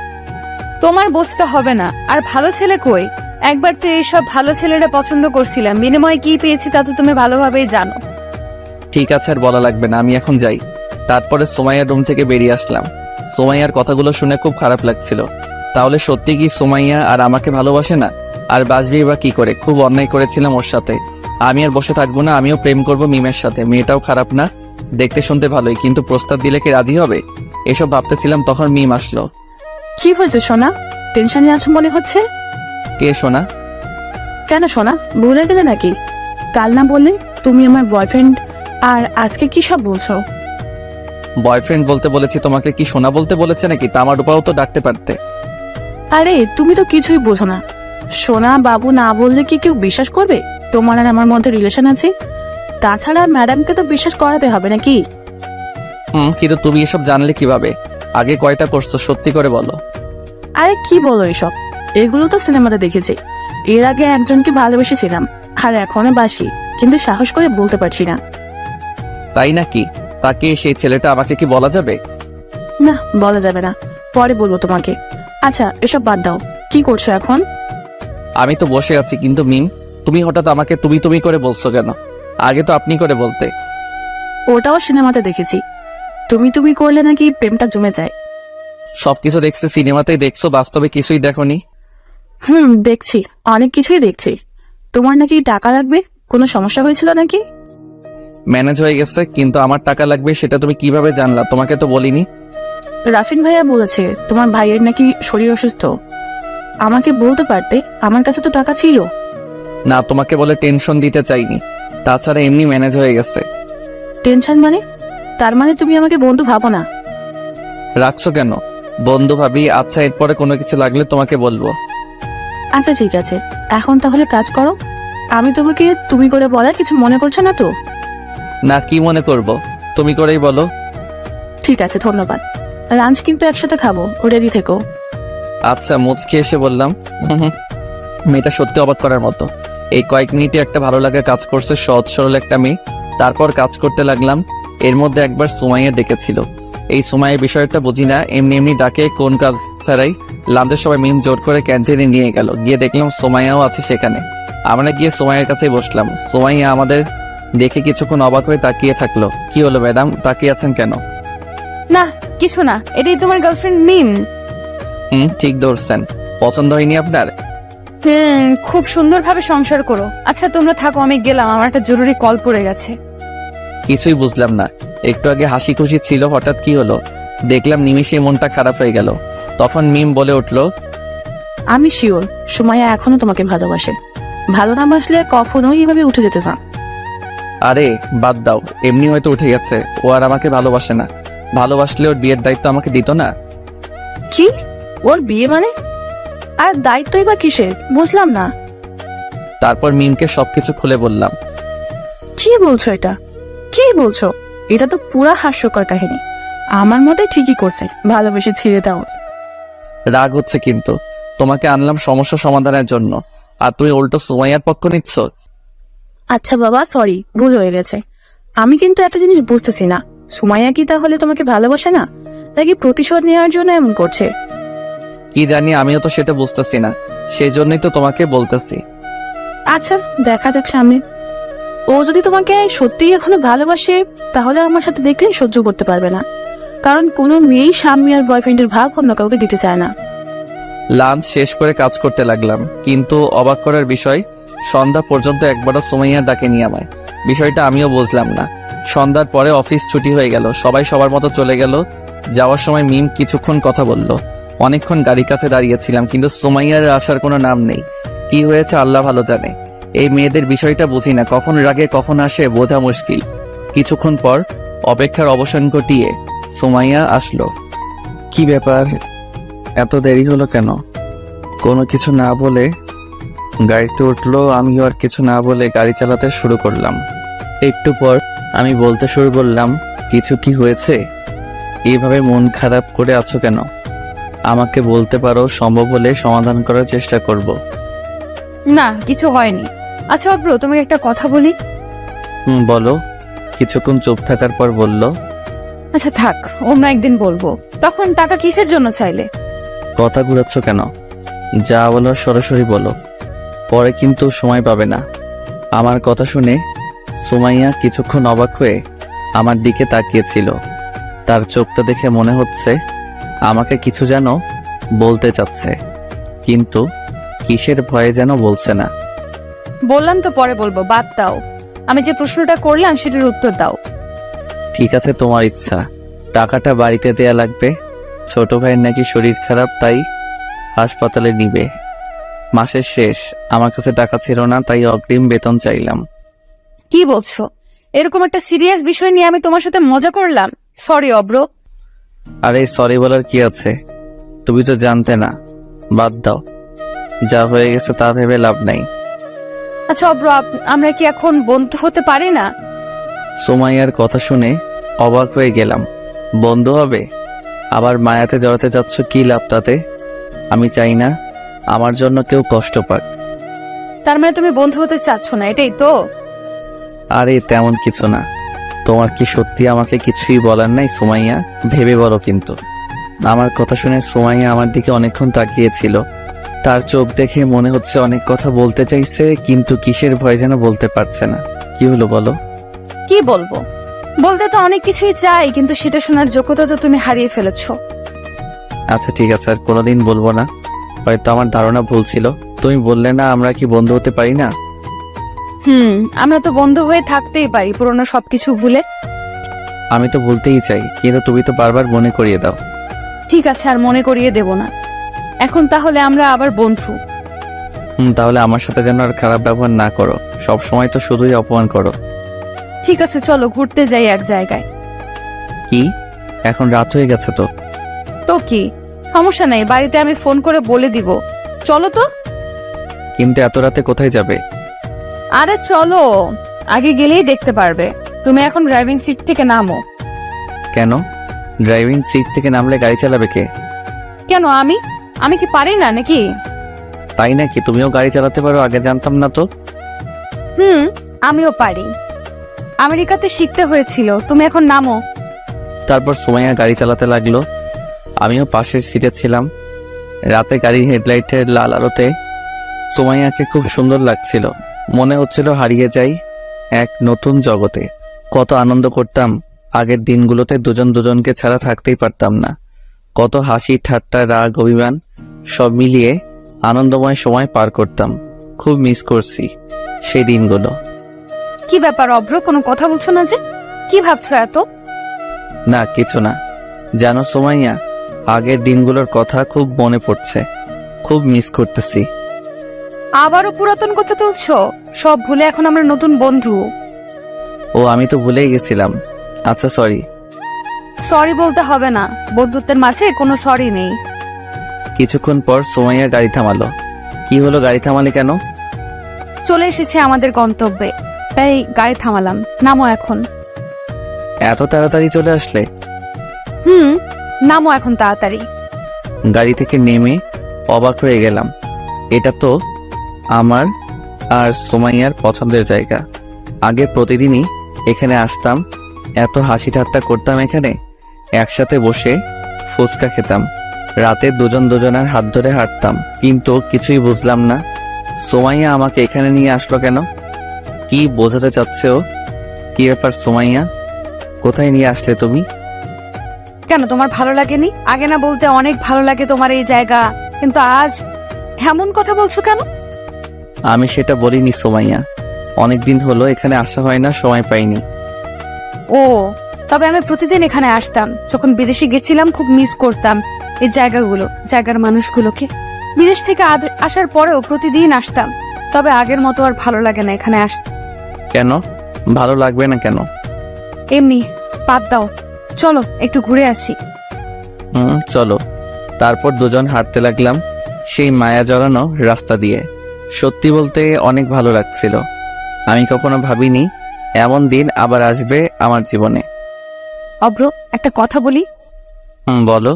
তোমার বুঝতে হবে না। আর ভালো ছেলে কই? একবার তো এইসব ভালো ছেলেরা পছন্দ করছিলাম, বিনিময়ে কি পেয়েছি তা তো তুমি ভালোভাবেই জানো। ঠিক আছে, আর বলা লাগবে না, আমি এখন যাই। তারপরে সুমাইয়ার রুম থেকে বেরিয়ে আসলাম। সুমাইয়ার কথাগুলো শুনে খুব খারাপ লাগছিল। তাহলে সত্যি কি সুমাইয়া আর আমাকে ভালোবাসে না? আর বাসবি বা কি করে? খুব অন্যায় করেছিলাম ওর সাথে। আমি আর বসে থাকবো না, আমিও প্রেম করব মিমের সাথে। মেয়েটাও খারাপ না, দেখতে শুনতে ভালোই, কিন্তু প্রস্তাব দিলে কি রাজি হবে? এসব ভাবতেছিলাম, তখন মিম আসলো। কি হয়েছে সোনা? টেনশনে আছো মনে হচ্ছে। কে সোনা? কেন সোনা, ভুলে গেলে নাকি? কাল না বললে তুমি আমার বয়ফ্রেন্ড, আর আজকে কি সব বলছো? বয়ফ্রেন্ড বলতে বলেছি তোমাকে, কি সোনা বলতে বলেছে নাকি? তা আমার রূপাও তো ডাকতে পারতে। আরে তুমি তো কিছুই বোঝো না। সোনা বাবু না বললে কি কেউ বিশ্বাস করবে তোমার আর আমার মধ্যে রিলেশন আছে? তাছাড়া ম্যাডামকে তো বিশ্বাস করাতে হবে নাকি? কিন্তু তুমি এসব জানলে কিভাবে? আগে কয়টা করছো সত্যি করে বলো। আরে কি বলো এসব? এগুলো তো সিনেমাতে দেখেছি। এর আগে একজনকে ভালোবেসেছিলাম, আর এখনো বাসি, কিন্তু সাহস করে বলতে পারছি না। তাই নাকি? তাকে সেই ছেলেটা আমাকে কি বলা যাবে? না, বলা যাবে না, পরে বলবো তোমাকে। আচ্ছা এসব বাদ দাও, কি করছো এখন? আমি তো বসে আছি, কিন্তু মিম তুমি হঠাৎ আমাকে তুমি তুমি করে বলছো কেন? আগে তো আপনি করে বলতে। ওটাও সিনেমাতে দেখেছি, তুমি তুমি করলে নাকি প্রেমটা জমে যায়। সবকিছু দেখছি সিনেমাতেই, দেখছো, বাস্তবে কিছুই দেখোনি। দেখছি, অনেক কিছুই দেখছি। তোমার নাকি টাকা লাগবে, কোনো সমস্যা হয়েছিল নাকি? ম্যানেজ হয়ে গেছে, কিন্তু আমার টাকা লাগবে সেটা তুমি কিভাবে জানলা? তোমাকে তো বলিনি। রাফিন ভাইয়া বলেছে তোমার ভাইয়ের নাকি শরীর অসুস্থ। আমাকে বলতে পারতে, আমার কাছে তো টাকা ছিল। না, তোমাকে বলে টেনশন দিতে চাইনি, তাছাড়া এমনি ম্যানেজ হয়ে গেছে। টেনশন মানে? তার মানে তুমি আমাকে বন্ধু ভাবো না? রাখছো কেন? বন্ধু ভাবি। আচ্ছা এরপরে কোনো কিছু লাগলে তোমাকে বলবো। আচ্ছা ঠিক আছে, এখন তাহলে কাজ করো। আমি তোমাকে তুমি করে বলা কিছু মনে করছো না তো? না, কি মনে করব? তুমি করেই বলো। ঠিক আছে, ধন্যবাদ। লাঞ্চ কিন্তু একসাথে খাবো, রেডি থেকো। আচ্ছা, মুচকে এসে বললাম। মেয়েটা সত্যি অবাক করার মতো। এই কয়েক মিনিটে একটা ভালো লাগা কাজ করছে, সহজ সরল একটা মেয়ে। তারপর কাজ করতে লাগলাম। এর মধ্যে একবার সুমাইয়া ডেকেছিল। এই সুমাইয়ের বিষয়টা বুঝি না, এমনি এমনি ডাকে কোন কাজ ছাড়াই। লাঞ্চের সময় মিম জোর করে ক্যান্টিনে নিয়ে গেল, গিয়ে দেখলাম সুমাইয়াও আছে সেখানে। আমরা গিয়ে সুমাইয়ার কাছেই বসলাম। সুমাইয়া আমাদের দেখে কিছুক্ষণ অবাক হয়ে তাকিয়ে থাকলো। কি হলো ম্যাডাম, তাকিয়ে আছেন কেন? না কিছু না, এটাই তোমার গার্লফ্রেন্ড মিম। ঠিক ধরছেন। পছন্দ হয়নি আপনার? খুব সুন্দরভাবে সংসার করো। আচ্ছা তোমরা থাকো, আমি গেলাম, আমার একটা জরুরি কল পড়ে গেছে। কিছুই বুঝলাম না। একটু আগে হাসি খুশি ছিল, হঠাৎ কি হলো? দেখলাম নিমিষে মনটা খারাপ হয়ে গেল। তখন মিম বলে উঠলো, আমি শিওর সুমাইয়া এখনো তোমাকে ভালোবাসে। ভালো না বাসলে কখনোই এভাবে উঠে যেতে না। আরে বাদ দাও, এমনি হয়তো উঠে গেছে। ও আর আমাকে ভালোবাসে না। ভালোবাসলে ওর বিয়ের দায়িত্ব আমাকে দিত না। কি? ওর বিয়ে মানে? আর দায়িত্বই বা কিসের, বুঝলাম না। তারপর মিমকে সবকিছু খুলে বললাম। কি বলছো এটা? কি বলছো? এটা তো পুরা হাস্যকর কাহিনী। আমার মতে ঠিকই করছে, ভালোবেসে ছিঁড়ে দাও। রাগ হচ্ছে কিন্তু। তোমাকে আনলাম সমস্যা সমাধানের জন্য, আর তুমি উল্টো সুমাইয়ার পক্ষ নিচ্ছ। আচ্ছা বাবা, সরি, ভুল হয়ে গেছে। আমি কিন্তু একটা জিনিস বুঝতেছি না, সুমাইয়া কি তাহলে তোমাকে ভালোবাসে না, নাকি প্রতিশোধ নেওয়ার জন্য এমন করছে? কি জানি, আমিও তো সেটা বুঝতেছি না। সেই জন্যই তো তোমাকে বলতেছি। আচ্ছা দেখা যাক সামনে। ও যদি তোমাকে সত্যিই এখনো ভালোবাসে, তাহলে আমার সাথে দেখলেই সহ্য করতে পারবে না। কারণ কোনো মেয়েই স্বামী আর বয়ফ্রেন্ডের ভাগ অন্য কাউকে দিতে চায় না। লাঞ্চ শেষ করে কাজ করতে লাগলাম, কিন্তু অবাক করার বিষয়, সন্ধ্যা পর্যন্ত একবারও সুমাইয়া ডাকেনি আমায়। বিষয়টা আমিও বুঝলাম না। সন্ধ্যার পরে অফিস ছুটি হয়ে গেল, সবাই সবার মতো চলে গেল। যাওয়ার সময় মিম কিছুক্ষণ কথা বলল। অনেকক্ষণ গাড়ির কাছে দাঁড়িয়েছিলাম, কিন্তু সুমাইয়ার আসার কোনো নাম নেই। কি হয়েছে আল্লাহ ভালো জানে। এই মেয়েদের বিষয়টা বুঝি না, কখন রাগে কখন আসে বোঝা মুশকিল। কিছুক্ষণ পর অপেক্ষার অবসান ঘটিয়ে সুমাইয়া আসলো। কি ব্যাপার, এত দেরি হলো কেন? কোনো কিছু না বলে গাড়িতে উঠলো। আমিও আর কিছু না বলে গাড়ি চালাতে শুরু করলাম। একটু পর আমি বলতে শুরু করলাম, কিছু কি হয়েছে? এইভাবে মন খারাপ করে আছো কেন? আমাকে বলতে পারো, সম্ভব হলে সমাধান করার চেষ্টা করব। না, কিছু হয়নি। আচ্ছা অব্র, তোমাকে একটা কথা বলি। বলো। কিছুক্ষণ চুপ থাকার পর বলল, আচ্ছা থাক, অন্য একদিন বলবো। তখন টাকা কিসের জন্য চাইলে? কথা ঘুরাচ্ছ কেন? যা বলার সরাসরি বলো, পরে কিন্তু সময় পাবে না। আমার কথা শুনে সুমাইয়া কিছুক্ষণ অবাক হয়ে আমার দিকে তাকিয়েছিল। তার চোখটা দেখে মনে হচ্ছে আমাকে কিছু যেন বলতে চাচ্ছে, কিন্তু কিসের ভয়ে যেন বলছে না। বললাম তো পরে বলবো, বাদ দাও। আমি যে প্রশ্নটা করলাম সেটার উত্তর দাও। ঠিক আছে, তোমার ইচ্ছা। টাকাটা বাড়িতে দেয়া লাগবে। ছোট ভাইয়ের নাকি শরীর খারাপ, তাই হাসপাতালে নিবে। মাসের শেষ, আমার কাছে টাকা ছিল না, তাই অগ্রিম বেতন চাইলাম। কি বলছো? এরকম একটা সিরিয়াস বিষয় নিয়ে আমি তোমার সাথে মজা করলাম? সরি অব্র। আরে সরি বলার কি আছে? তুমি তো জানতে না। বাদ দাও, যা হয়ে গেছে তা ভেবে লাভ নাই। আচ্ছা অব্র, আমরা কি এখন বন্ধু হতে পারি না? সুমাইয়ার কথা শুনে অবাক হয়ে গেলাম। বন্ধ হবে? আবার মায়াতে জড়াতে যাচ্ছ, কি লাভ তাতে? আমি চাই না আমার জন্য কেউ কষ্ট পাক। তার মানে তুমি বন্ধু হতে চাচ্ছ না, এটাই তো? আরে তেমন কিছু না। তোমার কি সত্যি আমাকে কিছুই বলার নাই সুমাইয়া? ভেবে বলো কিন্তু। আমার কথা শুনে সুমাইয়া আমার দিকে অনেকক্ষণ তাকিয়েছিল। তার চোখ দেখে মনে হচ্ছে অনেক কথা বলতে চাইছে, কিন্তু কিসের ভয় যেন বলতে পারছে না। কি হলো বলো? কি বলবো? বলতে তো অনেক কিছুই চাই, কিন্তু সেটা শোনার যোগ্যতা তো তুমি হারিয়ে ফেলেছো। আচ্ছা ঠিক আছে, আর কোনোদিন বলবো না। হয়তো আমার ধারণা ভুল ছিল। তুমি বললে না আমরা কি বন্ধু হতে পারি না? আমরা তো বন্ধু হয়ে থাকতেই পারি, পুরনো সবকিছু ভুলে। আমি তো বলতেই চাই, কিন্তু তুমি তো বারবার মনে করিয়ে দাও। ঠিক আছে, আর মনে করিয়ে দেব না। এখন তাহলে আমরা আবার বন্ধু। তাহলে আমার সাথে যেন আর খারাপ ব্যবহার না করো। সব সময় তো শুধুই অপমান করো। ঠিক আছে, চলো ঘুরতে যাই এক জায়গায়। কি, এখন রাত হয়ে গেছে তো? তো কি সমস্যা নেই, বাড়িতে আমি ফোন করে বলে দিব। চলো তো। কিন্তু এত রাতে কোথায় যাবে? আরে চলো, আগে গেলেই দেখতে পারবে। তুমি এখন ড্রাইভিং সিট থেকে নামো। কেন? ড্রাইভিং সিট থেকে নামলে গাড়ি চালাবে কে? কেন, আমি কি পারি না নাকি? তাই নাকি? তুমিও গাড়ি চালাতে পারো? আগে জানতাম না তো। আমিও পারি। আমেরিকাতে শিখতে হয়েছিল। তুমি এখন নামো। তারপর সুমাইয়া গাড়ি চালাতে লাগলো। আমিও পাশের সিটে ছিলাম। রাতে গাড়ির হেডলাইটের লাল আলোতে সুমাইয়াকে খুব সুন্দর লাগছিল। মনে হচ্ছিল হারিয়ে যাই এক নতুন জগতে। কত আনন্দ করতাম আগের দিনগুলোতে, দুজন দুজনকে ছাড়া থাকতেই পারতাম না। কত হাসি ঠাট্টা রাগ অভিমান সব মিলিয়ে আনন্দময় সময় পার করতাম। খুব মিস করছি সেই দিনগুলো। কি ব্যাপার অভ্র, কোনো কথা বলছো না যে? কি ভাবছো এত? না কিছু না। জানো সুমাইয়া, আগের দিনগুলোর কথা খুব মনে পড়ছে। খুব মিস করতেছি। আবারও পুরাতন কথা তুলছো? সব ভুলে এখন আমরা নতুন বন্ধু। ও, আমি তো ভুলেই গেছিলাম। আচ্ছা সরি। সরি বলতে হবে না, বন্ধুত্বের মাঝে কোনো সরি নেই। কিছুক্ষণ পর সুমাইয়া গাড়ি থামালো। কি হলো, গাড়ি থামালে কেন? চলে এসেছে আমাদের গন্তব্যে, তাই গাড়ি থামালাম। নামো এখন। এত তাড়াতাড়ি চলে আসলে? নামো এখন তাড়াতাড়ি। গাড়ি থেকে নেমে অবাক হয়ে গেলাম। এটা তো আমার আর সুমাইয়ার পছন্দের জায়গা। আগে প্রতিদিনই এখানে আসতাম, এত হাসি ঠাট্টা করতাম এখানে, একসাথে বসে ফুচকা খেতাম, রাতে দুজন দুজনের হাত ধরে হাঁটতাম। কিন্তু কিছুই বুঝলাম না, সুমাইয়া আমাকে এখানে নিয়ে আসলো কেন? কি বোঝাতে চাচ্ছে ও? কি ব্যাপার সুমাইয়া, কোথায় নিয়ে আসলে তুমি? কেন, তোমার ভালো লাগেনি? আগে না বলতে অনেক ভালো লাগে তোমার এই জায়গা, কিন্তু আজ এমন কথা বলছো কেন? আমি সেটা বলিনি সোমাইয়া, অনেকদিন হলো এখানে আসা হয় না, সময় পাইনি। ও, তবে আমি প্রতিদিন এখানে আসতাম। যখন বিদেশে গেছিলাম খুব মিস করতাম এই জায়গাগুলো, জায়গার মানুষগুলোকে। বিদেশ থেকে আসার পরেও প্রতিদিন আসতাম, তবে আগের মতো আর ভালো লাগে না এখানে আসতে। কেন ভালো লাগবে না কেন? এমনি, বাদ দাও, চলো একটু ঘুরে আসি। চলো। তারপর দুজন হাঁটতে লাগলাম সেই মায়া জড়ানো রাস্তা দিয়ে। সত্যি বলতে অনেক ভালো লাগছিল। আমি কখনো ভাবিনি এমন দিন আবার আসবে আমার জীবনে। অভ্র, একটা কথা বলি। বলো।